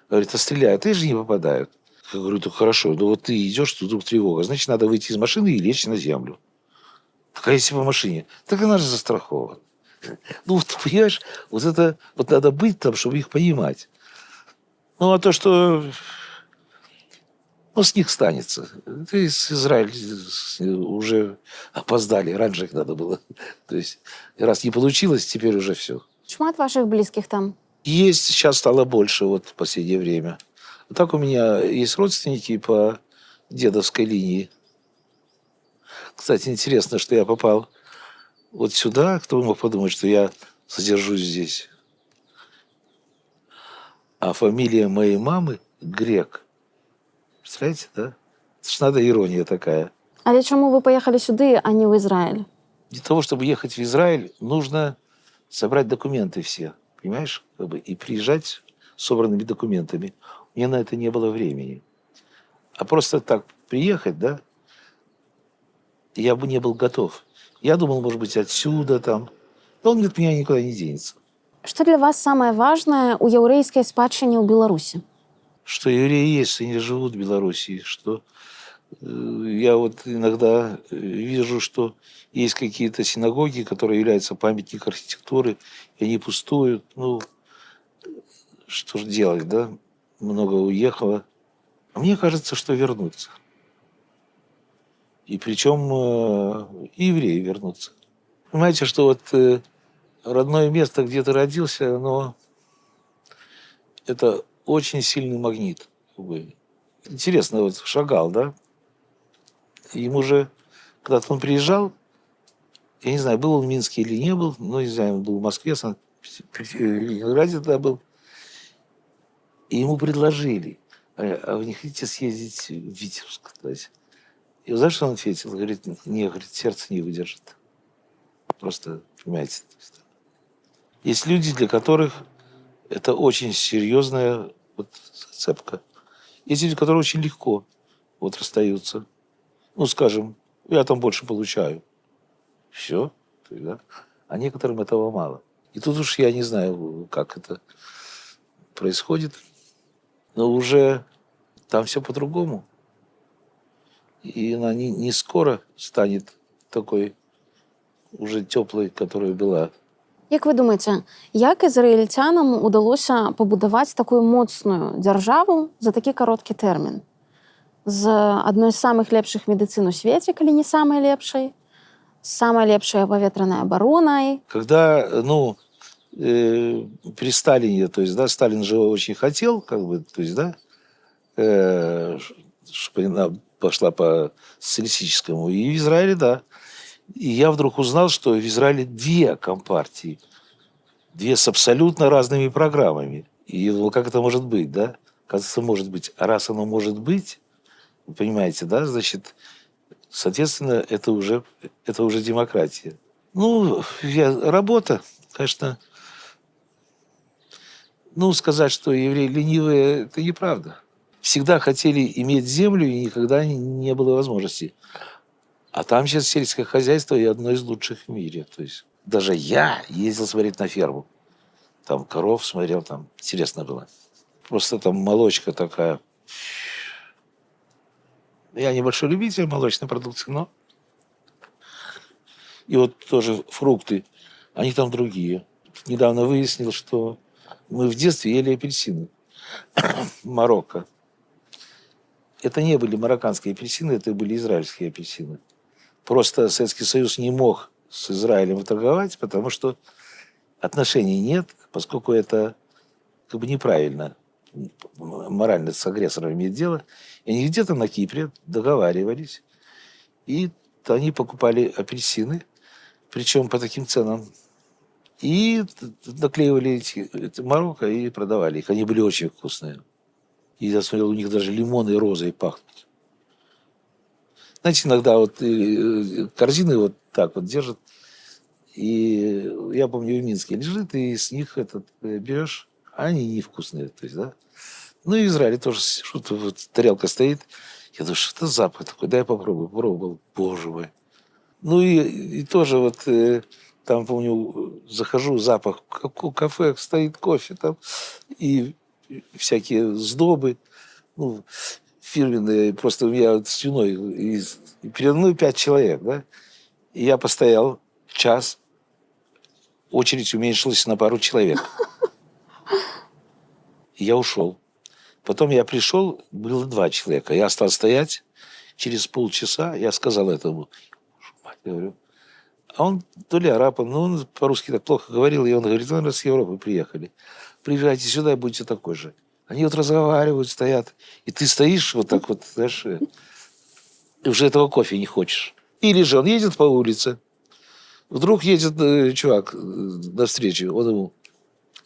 Говорит, а стреляют, и же не попадают. Я говорю, так хорошо, ну вот ты идешь, тут вдруг тревога, значит, надо выйти из машины и лечь на землю. Так а если по машине? Так она же застрахована. Ну, вот, понимаешь, вот это, вот надо быть там, чтобы их понимать. Ну, а то, что, ну, с них станется. То есть Израиль уже опоздали, раньше их надо было. То есть, раз не получилось, теперь уже все. Шмат ваших близких там? Есть, сейчас стало больше вот в последнее время. Так у меня есть родственники по дедовской линии. Кстати, интересно, что я попал вот сюда. Кто мог подумать, что я задержусь здесь? А фамилия моей мамы Грек. Представляете, да? Это ж надо ирония такая. Але чому ви поїхали сюди, а не в Ізраїль? Для того, чтобы ехать в Израиль, нужно собрать документы все, понимаешь? И приезжать с собранными документами. У меня на это не было времени. А просто так приехать, да, я бы не был готов. Я думал, может быть, отсюда там. Но он от меня никуда не денется. Што для вас самае важнае ў яўрэйскай спадчыне ў Беларусі? Что евреи есть, что они живут в Белоруссии, что я вот иногда вижу, что есть какие-то синагоги, которые являются памятником архитектуры, и они пустуют. Ну, что же делать, да? Много уехало. А мне кажется, что вернутся. И причем и евреи вернутся. Понимаете, что вот родное место, где ты родился, оно это очень сильный магнит. Интересно, вот Шагал, да? Ему же, когда-то он приезжал, я не знаю, был он в Минске или не был, но не знаю, он был в Москве, в Ленинграде тогда был. И ему предложили, а вы не хотите съездить в Витебск? И знаешь, что он ответил? Говорит, не, говорит, сердце не выдержит. Просто, понимаете, есть люди, для которых это очень серьезная вот зацепка. Есть люди, которые очень легко вот расстаются. Ну, скажем, я там больше получаю. Все. Да? А некоторым этого мало. И тут уж я не знаю, как это происходит. Но уже там все по-другому. И она не скоро станет такой уже теплой, которая была. Як вы думаеце, як ізраільцянам удалося пабудаваць такую моцную дзяржаву за такі кароткі тэрмін? З адной з самых лепшых медыцын у свеце, калі не самай лепшай, з самай лепшай паветранай абаронай. Когда, при Сталине, то есть, да, Сталин же очень хотел, как бы, то есть, да, чтобы она пошла по социалистическому. И в Израиле, да. И я вдруг узнал, что в Израиле две компартии, две с абсолютно разными программами. И ну, как это может быть, да? Кажется, может быть. А раз оно может быть, вы понимаете, да, значит, соответственно, это уже демократия. Ну, работа, конечно. Ну, сказать, что евреи ленивые, это неправда. Всегда хотели иметь землю, и никогда не было возможности. А там сейчас сельское хозяйство и одно из лучших в мире. То есть даже я ездил смотреть на ферму. Там коров смотрел, там интересно было. Просто там молочка такая. Я небольшой любитель молочной продукции, но... И вот тоже фрукты, они там другие. Недавно выяснил, что мы в детстве ели апельсины. Марокко. Это не были марокканские апельсины, это были израильские апельсины. Просто Советский Союз не мог с Израилем торговать, потому что отношений нет, поскольку это как бы неправильно морально с агрессором иметь дело. И они где-то на Кипре договаривались, и они покупали апельсины, причем по таким ценам, и наклеивали эти Марокко и продавали их. Они были очень вкусные. И я смотрел, у них даже лимоны и розы пахнут. Знаете, иногда вот корзины вот так вот держат. И я помню, в Минске лежит, и с них берешь, а они невкусные. То есть, да? Ну и в Израиле тоже что-то вот, тарелка стоит. Я думаю, что это запах такой? Дай я попробую. Попробовал. Боже мой. Ну и тоже вот там, помню, захожу, запах, как у кафе стоит кофе там. И всякие сдобы. Ну, фирменные, просто у меня вот слюной, и передо мной 5 человек, да, и я постоял час, очередь уменьшилась на пару человек. И я ушел. Потом я пришел, было 2 человека, я стал стоять, через полчаса я сказал этому, мать, говорю, а он то ли араб, но он по-русски так плохо говорил, и он говорит, вы с Европы приехали, приезжайте сюда и будете такой же. Они вот разговаривают, стоят. И ты стоишь вот так вот, знаешь, и уже этого кофе не хочешь. Или же он едет по улице, вдруг едет чувак навстречу, он ему,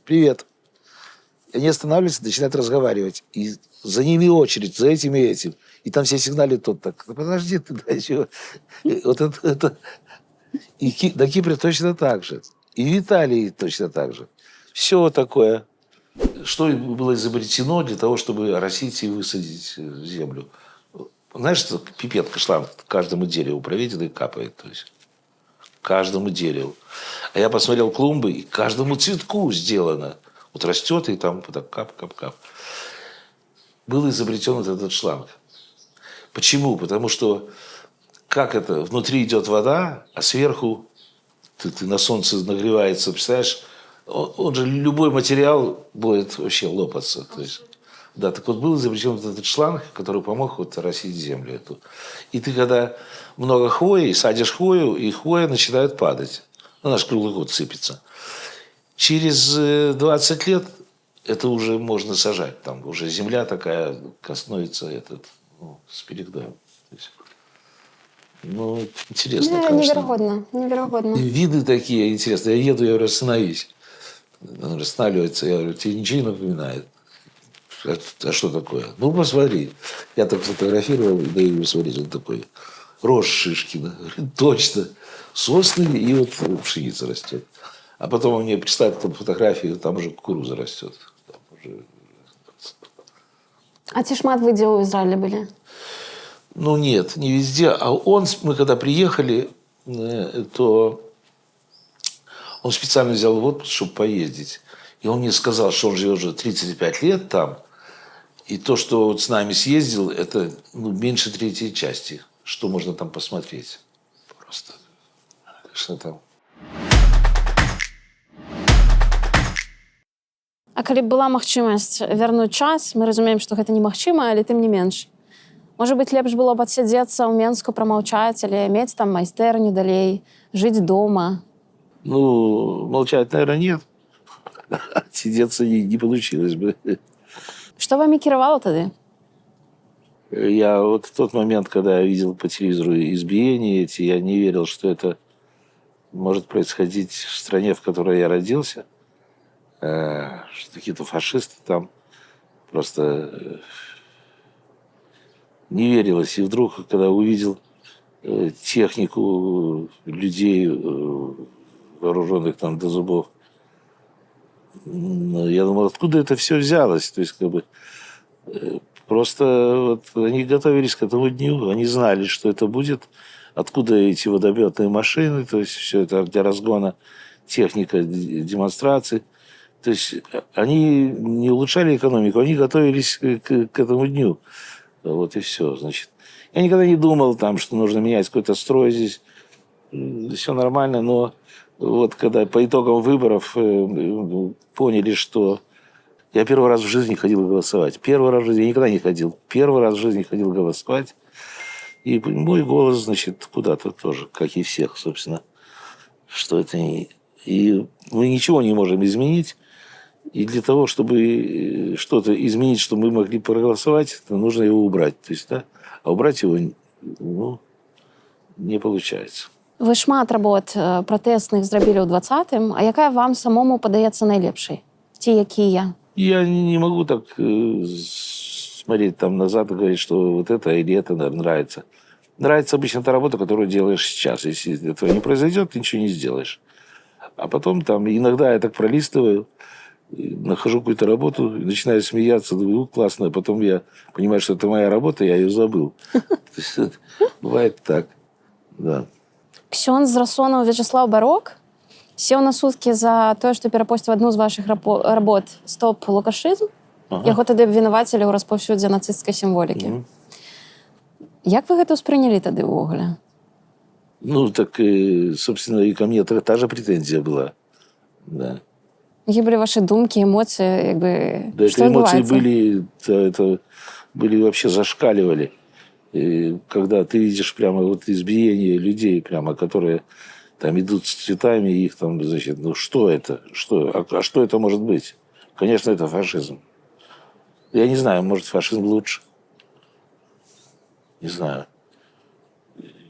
привет. И они останавливаются, начинают разговаривать. И за ними очередь, за этим и этим. И там все сигналят тот так, подожди ты, да, чего? Вот это И на Кипре точно так же. И в Италии точно так же. Все такое. Что было изобретено для того, чтобы оросить и высадить землю? Знаешь, что пипетка шланг каждому дереву проведена и капает. То есть каждому дереву. А я посмотрел клумбы, и каждому цветку сделано. Вот растет, и там так кап-кап-кап. Был изобретен вот этот шланг. Почему? Потому что как это? Внутри идет вода, а сверху ты на солнце нагревается, представляешь? Он же любой материал будет вообще лопаться. То есть, да, так вот был изобретен вот этот шланг, который помог вот оросить землю эту. И ты когда много хвои, садишь хвою, и хвоя начинает падать. Она же круглый год сыпется. Через 20 лет это уже можно сажать. Там уже земля такая становится с перегноем. Ну, интересно, конечно. Невероятно, невероятно. И виды такие интересные. Я еду, я говорю, остановись. Он останавливается, я говорю, тебе ничего не напоминает? А что такое? Ну, посмотри. Я так фотографировал, и даю ему смотреть, он такой. Рожь Шишкина. Точно. Сосны и вот пшеница растет. А потом он мне прислали там фотографию, там уже кукуруза растет. Там уже... А ці шмат ви дзе ў Ізраілі былі? Ну, нет, не везде. А мы когда приехали, то он специально взял в отпуск, чтобы поездить. И он мне сказал, что он живет уже 35 лет там. И то, что вот с нами съездил, это меньше третьей части. Что можно там посмотреть. Просто. Что там. А калі б была магчымасць вярнуць час, мы разумеем, што гэта немагчыма, але тым не менш. Можа быць, лепш было б адсядзецца ў Менску, прамаўчаць, але мець там майстэрню далей, жыць дома. Ну, молчать, наверное, нет. Отсидеться не получилось бы. Што вамі кіравала тады? Я вот в тот момент, когда я видел по телевизору избиения эти, я не верил, что это может происходить в стране, в которой я родился. Что какие-то фашисты там просто не верилось. И вдруг, когда увидел технику людей, вооруженных там до зубов, я думал, откуда это все взялось? То есть, как бы, просто вот они готовились к этому дню, они знали, что это будет, откуда эти водометные машины, то есть все это для разгона техника демонстраций. То есть они не улучшали экономику, они готовились к этому дню. Вот и все, значит. Я никогда не думал, там, что нужно менять какой-то строй здесь. Все нормально, но вот когда по итогам выборов поняли, что... Я первый раз в жизни ходил голосовать. Первый раз в жизни, я никогда не ходил. Первый раз в жизни ходил голосовать. И мой голос, значит, куда-то тоже, как и всех, собственно. Что это не... И мы ничего не можем изменить. И для того, чтобы что-то изменить, чтобы мы могли проголосовать, нужно его убрать. То есть, да? А убрать его не получается. Вы шмат работ пратэсных зрабілі ў 20-м, а якая вам самому падаецца найлепшай? Ці якія? Я не могу так смотреть там назад и говорить, что вот это или это нравится. Нравится обычно та работа, которую делаешь сейчас. Если этого не произойдет, ты ничего не сделаешь. А потом там иногда я так пролистываю, нахожу какую-то работу, начинаю смеяться, думаю, классно, а потом я понимаю, что это моя работа, я ее забыл. Бывает так, да. Ксёндз Расонаў Вячеслав Барок сеў на суткі за тое, што перапосціў адну з вашых работ «Стоп лукашызм». Яго тады абвінавацілі ў распаўсюдзе нацысцкай сімволікі. Як вы гэта ўспрынялі тады ўвогуле? Ну, так, собственно, и ко мне та же претензия была, да. Які былі ваши думкі, эмоцыі, як бы... Да, это эмоции были, это были вообще зашкаливали. И когда ты видишь прямо вот избиение людей, прямо, которые там идут с цветами, и их там, значит, ну что это? А что это может быть? Конечно, это фашизм. Я не знаю, может, фашизм лучше. Не знаю.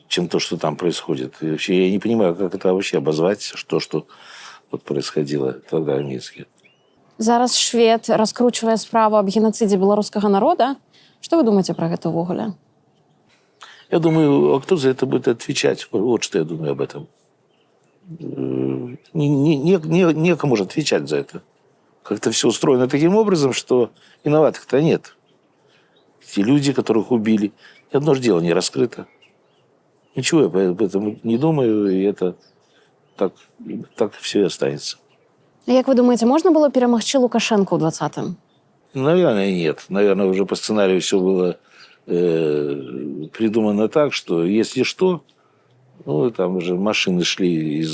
Чем то, что там происходит. И вообще я не понимаю, как это вообще обозвать, что вот происходило тогда в Минске. Зараз швед раскручивае справу аб геноцидзе беларускага народа. Что вы думаете про гэта ўвогуле? Я думаю, а кто за это будет отвечать? Вот что я думаю об этом. некому же отвечать за это. Как-то все устроено таким образом, что виноватых-то нет. Те люди, которых убили, ни одно же дело не раскрыто. Ничего я об этом не думаю, и это так все и останется. Як ви думаєте, можна було перемогти Лукашенко у 20-м? Наверное, нет. Наверное, уже по сценарию все было придумано так, что если что, ну, там уже машины шли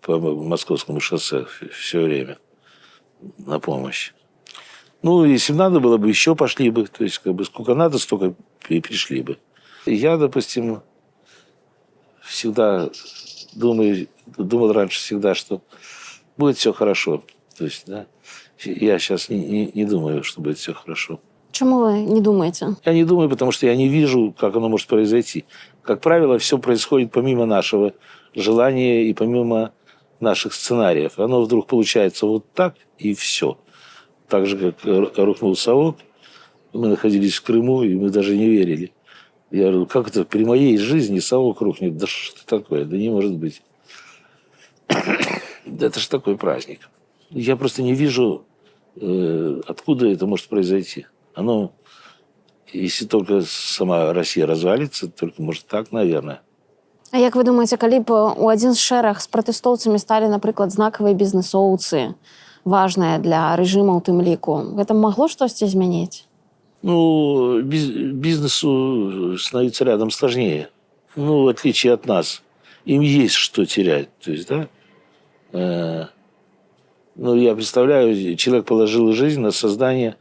по Московскому шоссе все время на помощь. Ну, если бы надо было бы, еще пошли бы. То есть, как бы, сколько надо, столько и пришли бы. Я, допустим, всегда думал раньше всегда, что будет все хорошо. То есть, да, я сейчас не думаю, что будет все хорошо. Чому ви не думаєте? Я не думаю, потому что я не вижу, как оно может произойти. Как правило, все происходит помимо нашего желания и помимо наших сценариев. Оно вдруг получается вот так, и все. Так же, как рухнул совок, мы находились в Крыму, и мы даже не верили. Я говорю, как это при моей жизни совок рухнет? Да что такое? Да не может быть. Это же такой праздник. Я просто не вижу, откуда это может произойти. Оно, если только сама Россия развалится, только может так, наверное. А як ви думаєте, калі б у адзін з шэраг з пратэстоўцамі сталі, напрыклад, знакавыя бізнэсоўцы, важныя для рэжыма ў тым ліку, гэта магло штосьці змяніць? Ну, бизнесу становиться рядом сложнее. Ну, в отличие от нас. Им есть что терять. То есть, да? Ну, я представляю, человек положил жизнь на создание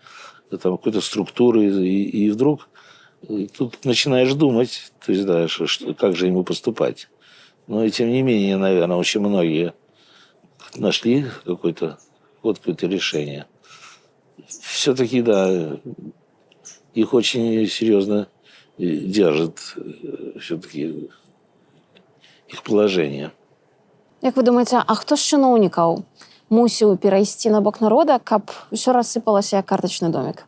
там, какой-то структуры, и вдруг тут начинаешь думать, то есть, да, как же ему поступать. Но и тем не менее, наверное, очень многие нашли какое-то решение. Все-таки, да, их очень серьезно держит все-таки их положение. Як ви думаєте, а хто з чыноўнікаў мусіў перайсці на бок народа, каб усё рассыпалася як картачны домик?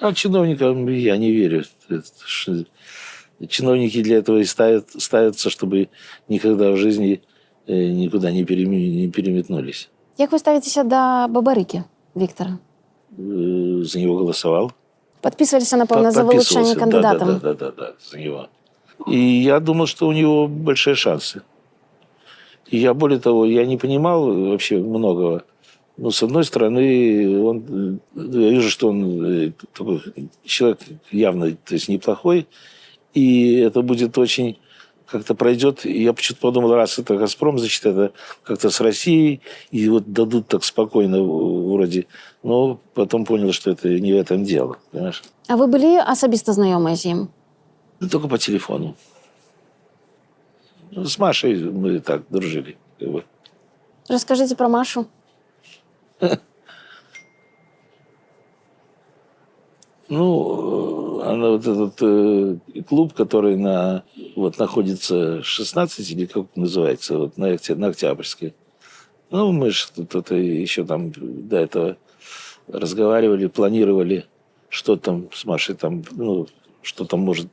А чиновникам я не верю. Чиновники для этого и ставятся, чтобы никогда в жизни никуда не переметнулись. Як ви ставіцеся да Бабарыкі, Віктора? За него голосовал. Подписывались, напевно, за вылучение кандидатом. Да, за него. И я думал, что у него большие шансы. И я, более того, я не понимал вообще многого. Но, с одной стороны, я вижу, что он такой человек явно, то есть неплохой, и это будет очень как-то пройдет. И я почему-то подумал, раз это «Газпром», значит, это как-то с Россией, и вот дадут так спокойно вроде. Но потом понял, что это не в этом дело, понимаешь? А вы были особисто знакомы с ним? Ну, только по телефону. Ну, с Машей мы так дружили. Как бы. Расскажите про Машу. Ну, она вот этот клуб, который находится 16, или как называется, вот на Октябрьской. Ну, мы же тут еще там до этого разговаривали, планировали, что там с Машей там, ну, что там может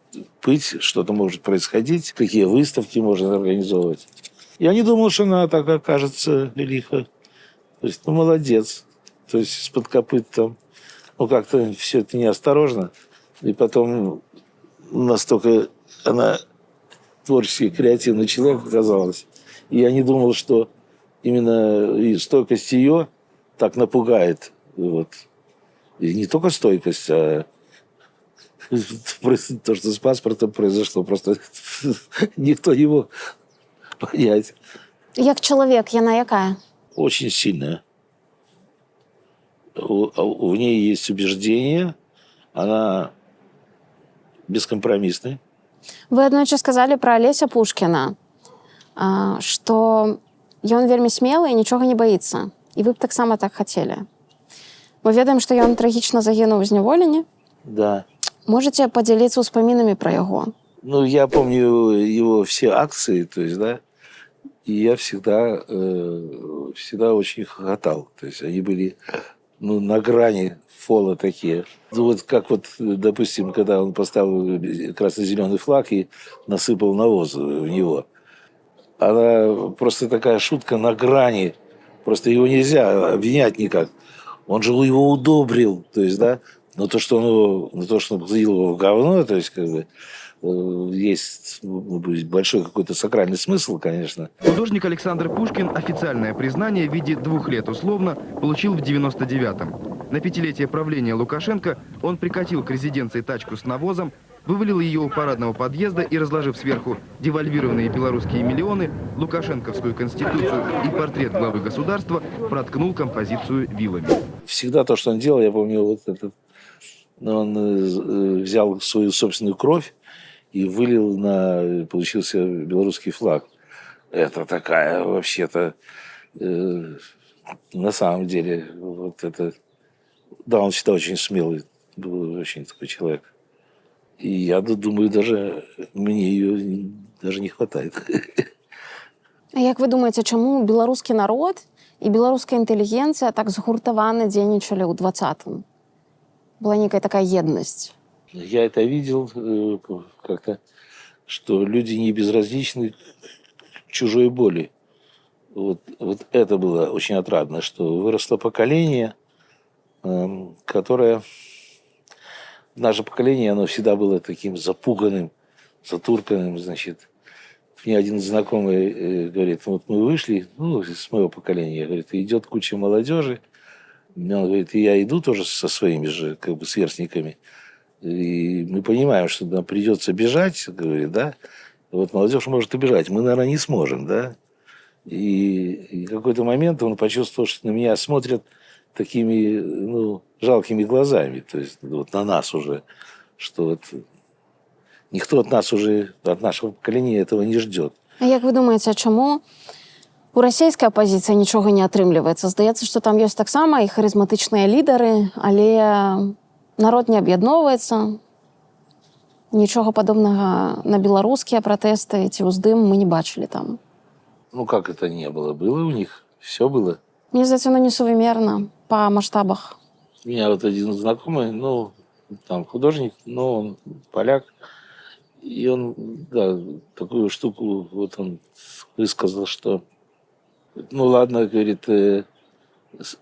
быть, что там может происходить, какие выставки можно организовывать. Я не думал, что она так окажется лихо. То есть, ну, молодец. То есть, из-под копыт там, ну, как-то все это неосторожно. И потом настолько она творческий, креативный человек оказалась. И я не думал, что именно и стойкость ее так напугает. Вот. И не только стойкость, а то, что с паспортом произошло, просто никто не мог понять. Як чоловік, яна якая? Очень сильная. В ней есть убеждение, она бескомпромиссная. Вы аднойчы сказали про Алеся Пушкіна, што ён вельмі смелы і нічога не баіцца. І вы б таксама так хацелі. Мы ведаем, што ён трагічна загінуў у зняволенні. Да. Можете поделиться успоминами про его? Ну, я помню его все акции, то есть, да, и я всегда очень хохотал. То есть они были, ну, на грани фола такие. Ну, вот как вот, допустим, когда он поставил красно-зеленый флаг и насыпал навоз в него. она просто такая шутка на грани. Просто его нельзя обвинять никак. Он же его удобрил, то есть, да, но то, что он посадил его в говно, то есть, как бы, есть большой какой-то сакральный смысл, конечно. Художник Александр Пушкин официальное признание в виде 2 лет условно получил в 99-м. На 5-летие правления Лукашенко он прикатил к резиденции тачку с навозом, вывалил ее у парадного подъезда и, разложив сверху девальвированные белорусские миллионы, лукашенковскую конституцию и портрет главы государства, проткнул композицию вилами. Всегда то, что он делал, я помню, вот этот, он взял свою собственную кровь и вылил получился белорусский флаг. Это такая, вообще-то, на самом деле, вот это... Да, он всегда очень смелый, был очень такой человек. И я думаю, даже мне ее даже не хватает. А як вы думаеце, чаму беларускі народ і беларуская інтэлігенцыя так згуртавана дзейнічалі ў 20-м? Была некая такая еднасць. Я это видел как-то, что люди не безразличны к чужой боли. Вот это было очень отрадно, что выросло поколение, которое... Наше поколение, оно всегда было таким запуганным, затурканным, значит. Мне один знакомый говорит, вот мы вышли, с моего поколения, говорит, идет куча молодежи, он говорит, и я иду тоже со своими же, как бы, сверстниками, и мы понимаем, что нам придется бежать, говорит, да, вот молодежь может убежать, мы, наверное, не сможем, да, и в какой-то момент он почувствовал, что на меня смотрят такими, жалкими глазами, то есть вот на нас уже, что вот никто от нас уже, от нашего поколения этого не ждет. А як вы думаеце, чаму у расійскай апазіцыі нічога не атрымліваецца? Здаецца, што там ёсць таксама і харызматычныя лідары, але народ не аб'ядноўваецца. Нічога падобнага на беларускія пратэсты ці ўздым мы не бачылі там. Как это не было? Было у них, все было. Мне здаецца, несувымерна па маштабах. У меня вот один знакомый, там художник, но он поляк, и он, да, такую штуку, вот он высказал, что, ладно, говорит,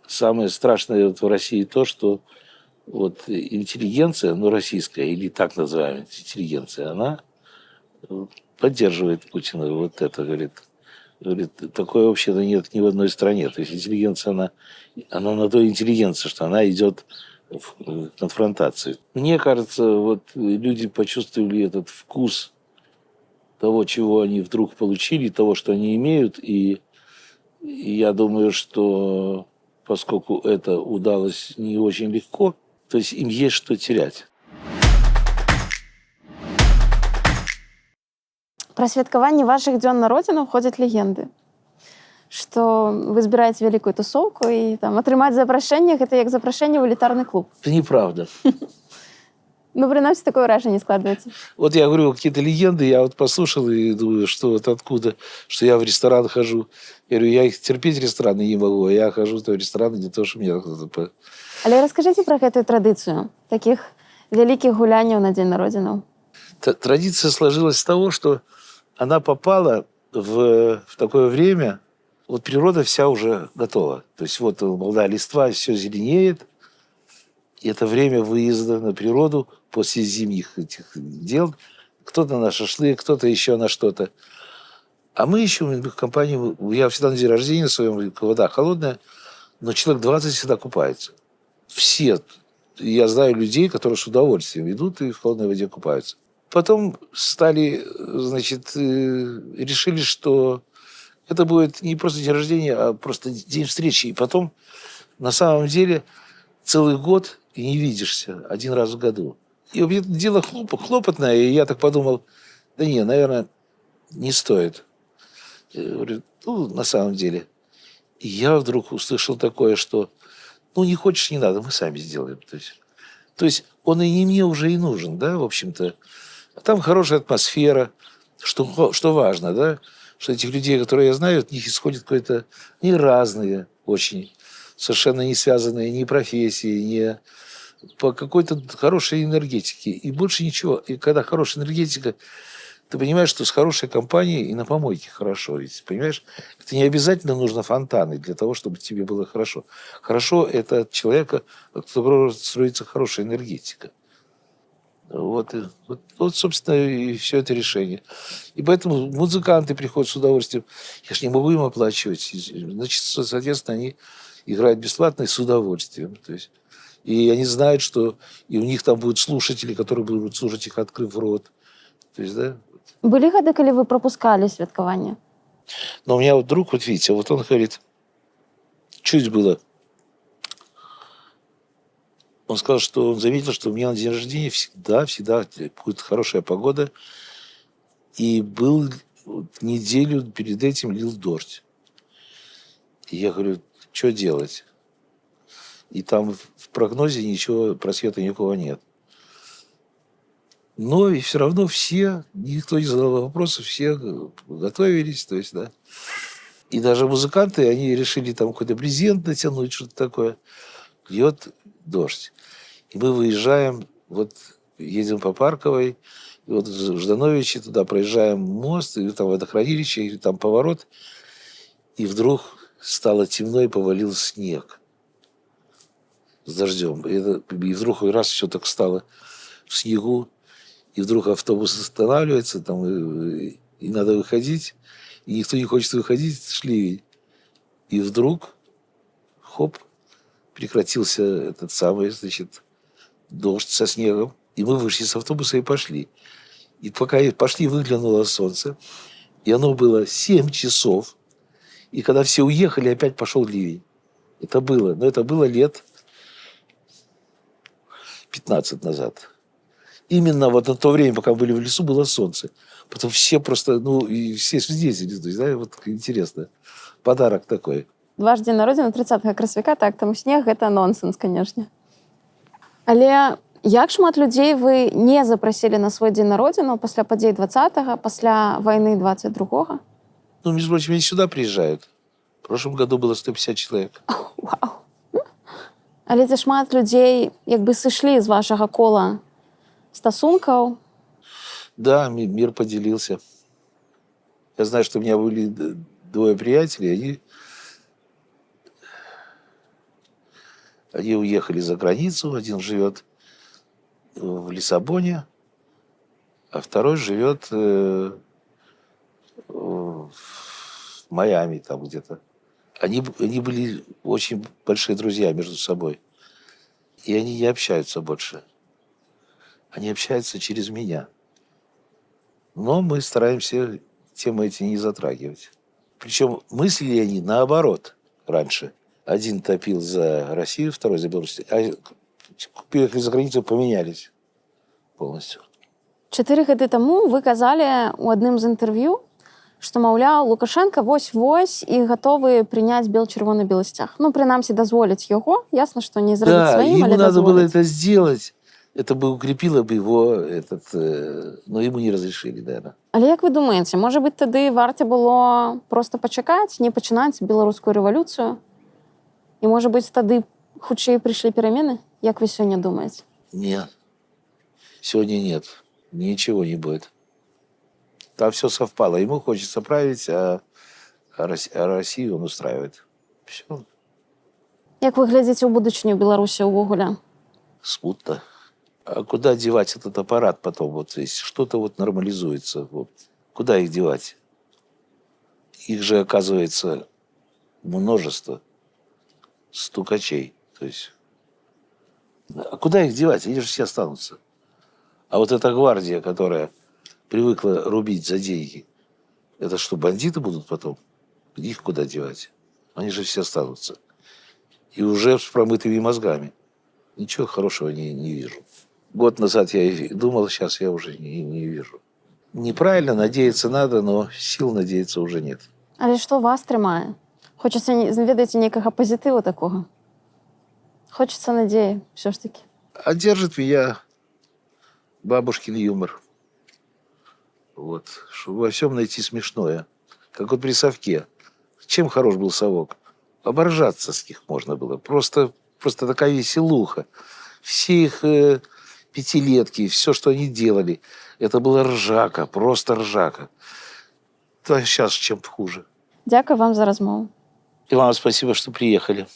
самое страшное вот в России то, что вот интеллигенция, российская, или так называемая интеллигенция, она поддерживает Путина, вот это, говорит, такое вообще-то нет ни в одной стране. То есть интеллигенция, она на то интеллигенция, что она идет в конфронтацию. Мне кажется, вот люди почувствовали этот вкус того, чего они вдруг получили, того, что они имеют. И я думаю, что поскольку это удалось не очень легко, то есть им есть что терять. Пра святкаванне вашых дзён народзінаў ходзяць легенды, што вы збіраеце вялікую тусоўку і там атрымаць запрашэнне, гэта як запрашэнне ў элітарны клуб. Это неправда. Прынамсі, такое ўражанне складваецца. Вот я говорю, какие-то легенды, я вот послушал и думаю, что вот откуда, что я в ресторан хожу. Я говорю, я их терпеть рестораны не могу, а я хожу в рестораны не то, что мне кто-то... Але раскажыце пра гэтую традыцыю, такіх вялікіх гуляняў на дзень народзінаў. Традиция сложилась с того, что она попала в такое время, вот природа вся уже готова. То есть вот молодая листва, все зеленеет. И это время выезда на природу после зимних этих дел. Кто-то на шашлык, кто-то еще на что-то. А мы еще в компании, я всегда на день рождения своем, вода холодная, но человек 20 всегда купается. Все. Я знаю людей, которые с удовольствием идут и в холодной воде купаются. Потом стали, решили, что это будет не просто день рождения, а просто день встречи. И потом, на самом деле, целый год и не видишься один раз в году. И это дело хлопотное, и я так подумал, да не, наверное, не стоит. Я говорю, на самом деле. И я вдруг услышал такое, что, не хочешь, не надо, мы сами сделаем. То есть он и не мне уже и нужен, да, в общем-то. А там хорошая атмосфера, что важно, да, что этих людей, которые я знаю, от них исходит какое-то... Они разные очень, совершенно не связанные ни профессией, ни по какой-то хорошей энергетике. И больше ничего. И когда хорошая энергетика, Ты понимаешь, что с хорошей компанией и на помойке хорошо. Ведь, понимаешь, это не обязательно нужно фонтаны для того, чтобы тебе было хорошо. Хорошо – это от человека, от которого строится хорошая энергетика. Вот, собственно, и все это решение. И поэтому музыканты приходят с удовольствием. Я же не могу им оплачивать. Значит, соответственно, они играют бесплатно и с удовольствием. То есть, и они знают, что и у них там будут слушатели, которые будут слушать их, открыв рот. То есть, да. Былі гады, калі вы пропускали святкаванне? Но у меня вот друг, вот видите, вот он говорит, чуть было. Он сказал, что он заметил, что у меня на день рождения всегда будет хорошая погода. И был неделю перед этим лил дождь. И я говорю, что делать? И там в прогнозе ничего, просвета никакого нет. Но и все равно все, никто не задал вопросов, все готовились, то есть, да. И даже музыканты, они решили там какой-то брезент натянуть, что-то такое. Льет дождь. И мы выезжаем, вот едем по Парковой, и вот в Ждановичи туда проезжаем мост, и там водохранилище, и там поворот. И вдруг стало темно, и повалил снег с дождем. И вдруг раз все так стало в снегу, и вдруг автобус останавливается, там, и надо выходить, и никто не хочет выходить, шли. И вдруг, хоп, прекратился этот самый, значит, дождь со снегом. И мы вышли с автобуса и пошли. И пока пошли, выглянуло солнце. И оно было 7 часов. И когда все уехали, опять пошел ливень. Это было лет 15 назад. Именно вот на то время, пока мы были в лесу, было солнце. Потом все просто, и все свидетели, то есть, да, вот интересно. Подарок такой. Ваш дзень народзення 30 красавіка, так, там снег, гэта нонсенс, конечно. Але як шмат людзей вы не запрасілі на свой дзень народзіну пасля падзей 20-го, пасля вайны 22-го? Между прочим, они сюда приезжают. В прошлом году было 150 человек. Вау! Але ці шмат людзей як бы сышлі з вашага кола стасункаў? Да, мир поделился. Я знаю, что у меня были 2 приятелей, они уехали за границу. Один живет в Лиссабоне, а второй живет в Майами там где-то. Они были очень большие друзья между собой. И они не общаются больше. Они общаются через меня. Но мы стараемся темы эти не затрагивать. Причем мыслили они наоборот раньше. Один топил за Россию, второй за Беларусь. А приехали за границу, поменялись полностью. 4 гады таму вы казалі ў адным з інтэрв'ю, што, маўляў, Лукашенко вось-вось і гатовы прыняць бел-чырвоны-белы сцяг. Прынамсі, дазволіць яго. Ясна, што не зрабіць сваім, але ему надо было дазволіць. это сделать. Это бы укрепило бы его, но ему не разрешили, наверное. Але як вы думаеце, можа быць, тады варта было проста пачакаць, не пачынаць беларускую рэвалюцыю? І, можа быць, тады хутчэй прыйшлі перамены? Як вы сёння думаеце? Нет. Сегодня нет. Ничего не будет. Там все совпало. Ему хочется править, а Россию он устраивает. Все. Як вы глядзіце ў будучыню Беларусі ўвогуле? Смутно. А куда девать этот аппарат потом? Вот если что-то вот нормализуется. Вот. Куда их девать? Их же, оказывается, множество стукачей. То есть, а куда их девать? Они же все останутся. А вот эта гвардия, которая привыкла рубить за деньги, это что, бандиты будут потом? Их куда девать? Они же все останутся. И уже с промытыми мозгами. Ничего хорошего не вижу. Год назад я и думал, сейчас я уже не вижу. Неправильно, надеяться надо, но сил надеяться уже нет. Але што вас трымае? Хочацца, ведаеце, нейкага пазітыву такога? Хочацца надзеі, все ж таки. А держит меня бабушкин юмор. Вот. Чтобы во всем найти смешное. Как вот при совке. Чем хорош был совок? Оборжаться с них можно было. Просто такая веселуха. Все их пятилетки, все, что они делали, это была ржака, просто ржака. Да сейчас чем хуже. Дякую вам за размову. И вам спасибо, что приехали.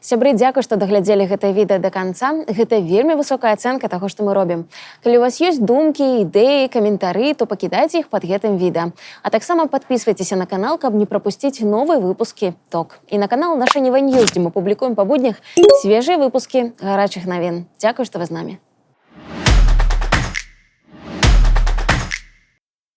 Сябры, дзякуй, што даглядзелі гэтае відэа да канца. Гэта вельмі высокая ацэнка таго, што мы робім. Калі у вас ёсць думкі, ідэі, каментары, то пакідайце іх пад гэтым відэа. А таксама падпісвайцеся на канал, каб не прапусціць новыя выпускі ТОК. І на канал «Наша Нева Ньюс», дзе мы публікуем па буднях свежыя выпускі гарачых навін. Дзякуй, што вы з намі.